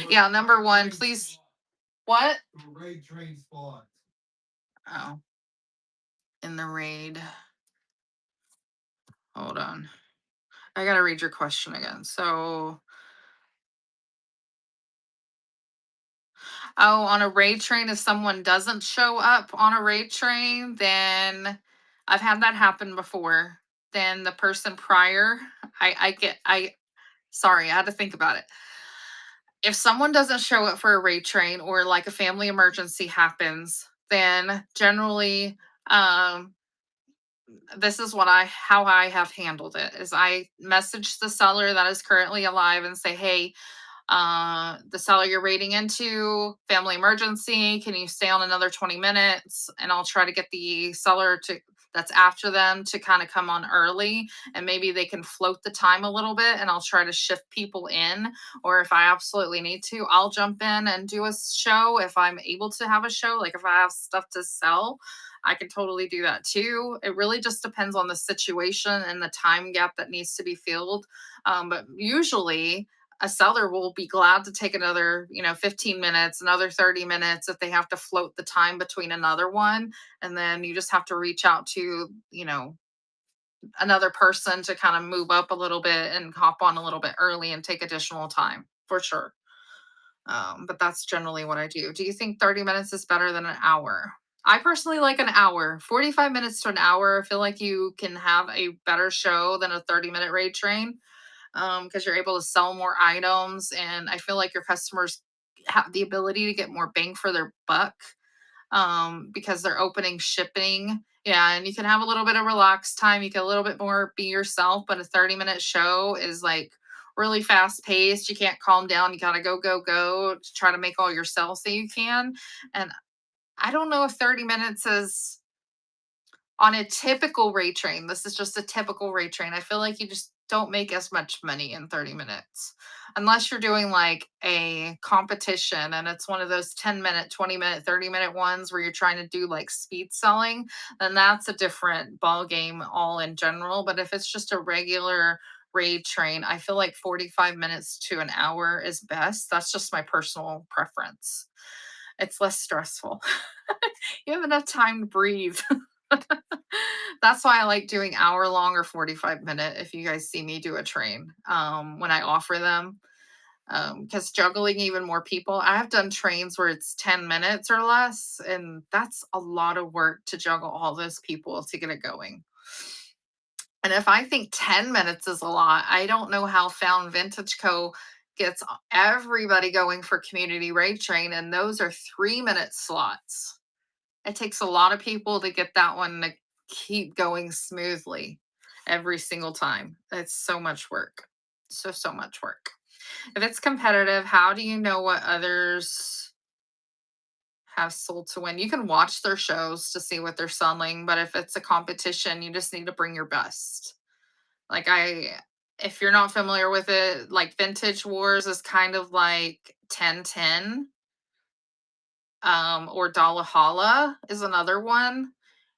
Yeah, number one, please. What? Oh, in the raid. Hold on. I gotta read your question again. So, oh, on a raid train, if someone doesn't show up on a raid train, then I've had that happen before. Then the person prior, sorry, I had to think about it. If someone doesn't show up for a raid train or like a family emergency happens, then generally, um, this is how I have handled it is I message the seller that is currently alive and say, hey, the seller you're rating into, family emergency. Can you stay on another 20 minutes? And I'll try to get the seller that's after them to kind of come on early and maybe they can float the time a little bit and I'll try to shift people in. Or if I absolutely need to, I'll jump in and do a show if I'm able to have a show. Like if I have stuff to sell, I can totally do that too. It really just depends on the situation and the time gap that needs to be filled. But usually, a seller will be glad to take another 15 minutes, another 30 minutes if they have to float the time between another one. And then you just have to reach out to another person to kind of move up a little bit and hop on a little bit early and take additional time for sure. But that's generally what I do. Do you think 30 minutes is better than an hour? I personally like an hour. 45 minutes to an hour. I feel like you can have a better show than a 30-minute raid train because you're able to sell more items. And I feel like your customers have the ability to get more bang for their buck because they're opening shipping. Yeah, and you can have a little bit of relaxed time. You can a little bit more be yourself, but a 30-minute show is like really fast paced. You can't calm down. You gotta go, go, go to try to make all your sales that you can. And I don't know if 30 minutes is on a typical rate train. This is just a typical rate train. I feel like you just don't make as much money in 30 minutes unless you're doing like a competition and it's one of those 10-minute, 20-minute, 30-minute ones where you're trying to do like speed selling, then that's a different ball game all in general. But if it's just a regular raid train, I feel like 45 minutes to an hour is best. That's just my personal preference. It's less stressful. You have enough time to breathe. That's why I like doing hour long or 45-minute if you guys see me do a train when I offer them. Because juggling even more people, I have done trains where it's 10 minutes or less, and that's a lot of work to juggle all those people to get it going. And if I think 10 minutes is a lot, I don't know how Found Vintage Co. gets everybody going for community rate train, and those are 3-minute slots. It takes a lot of people to get that one to keep going smoothly every single time. It's so much work. So much work. If it's competitive, how do you know what others have sold to win? You can watch their shows to see what they're selling, but if it's a competition, you just need to bring your best. Like if you're not familiar with it, like Vintage Wars is kind of like 1010 or Dalahala is another one.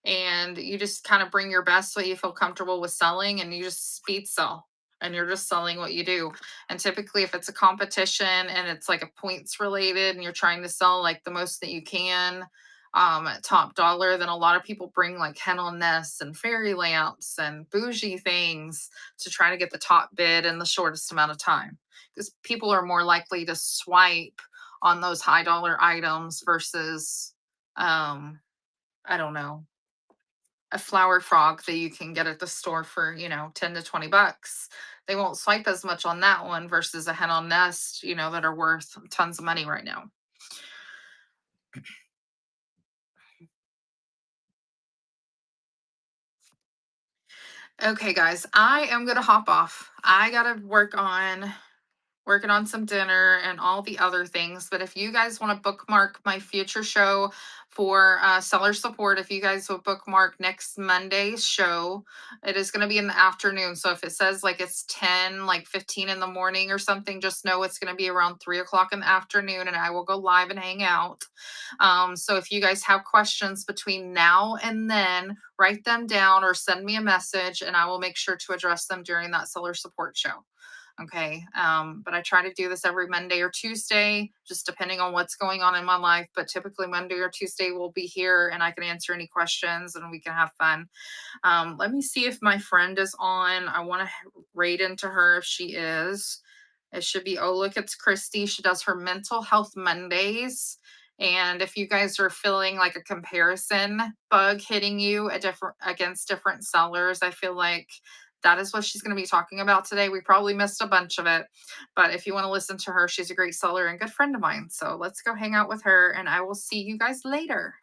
And you just kind of bring your best what you feel comfortable with selling and you just speed sell. and you're just selling what you do. And typically, if it's a competition and it's like a points related and you're trying to sell like the most that you can at top dollar, then a lot of people bring like hen on nests and fairy lamps and bougie things to try to get the top bid in the shortest amount of time, because people are more likely to swipe on those high dollar items versus I don't know, a flower frog that you can get at the store for, 10 to 20 bucks. They won't swipe as much on that one versus a hen on nest, that are worth tons of money right now. Okay, guys, I am going to hop off. I got to working on some dinner and all the other things. But if you guys want to bookmark my future show for seller support, if you guys will bookmark next Monday's show, it is going to be in the afternoon. So if it says like it's 10, like 15 in the morning or something, just know it's going to be around 3 o'clock in the afternoon and I will go live and hang out. So if you guys have questions between now and then, write them down or send me a message and I will make sure to address them during that seller support show. Okay. But I try to do this every Monday or Tuesday, just depending on what's going on in my life. But typically Monday or Tuesday we'll be here and I can answer any questions and we can have fun. Let me see if my friend is on. I want to rate into her if she is. It should be, oh, look, it's Christy. She does her mental health Mondays. And if you guys are feeling like a comparison bug hitting you against different sellers, I feel like that is what she's going to be talking about today. We probably missed a bunch of it, but if you want to listen to her, she's a great seller and good friend of mine. So let's go hang out with her and I will see you guys later.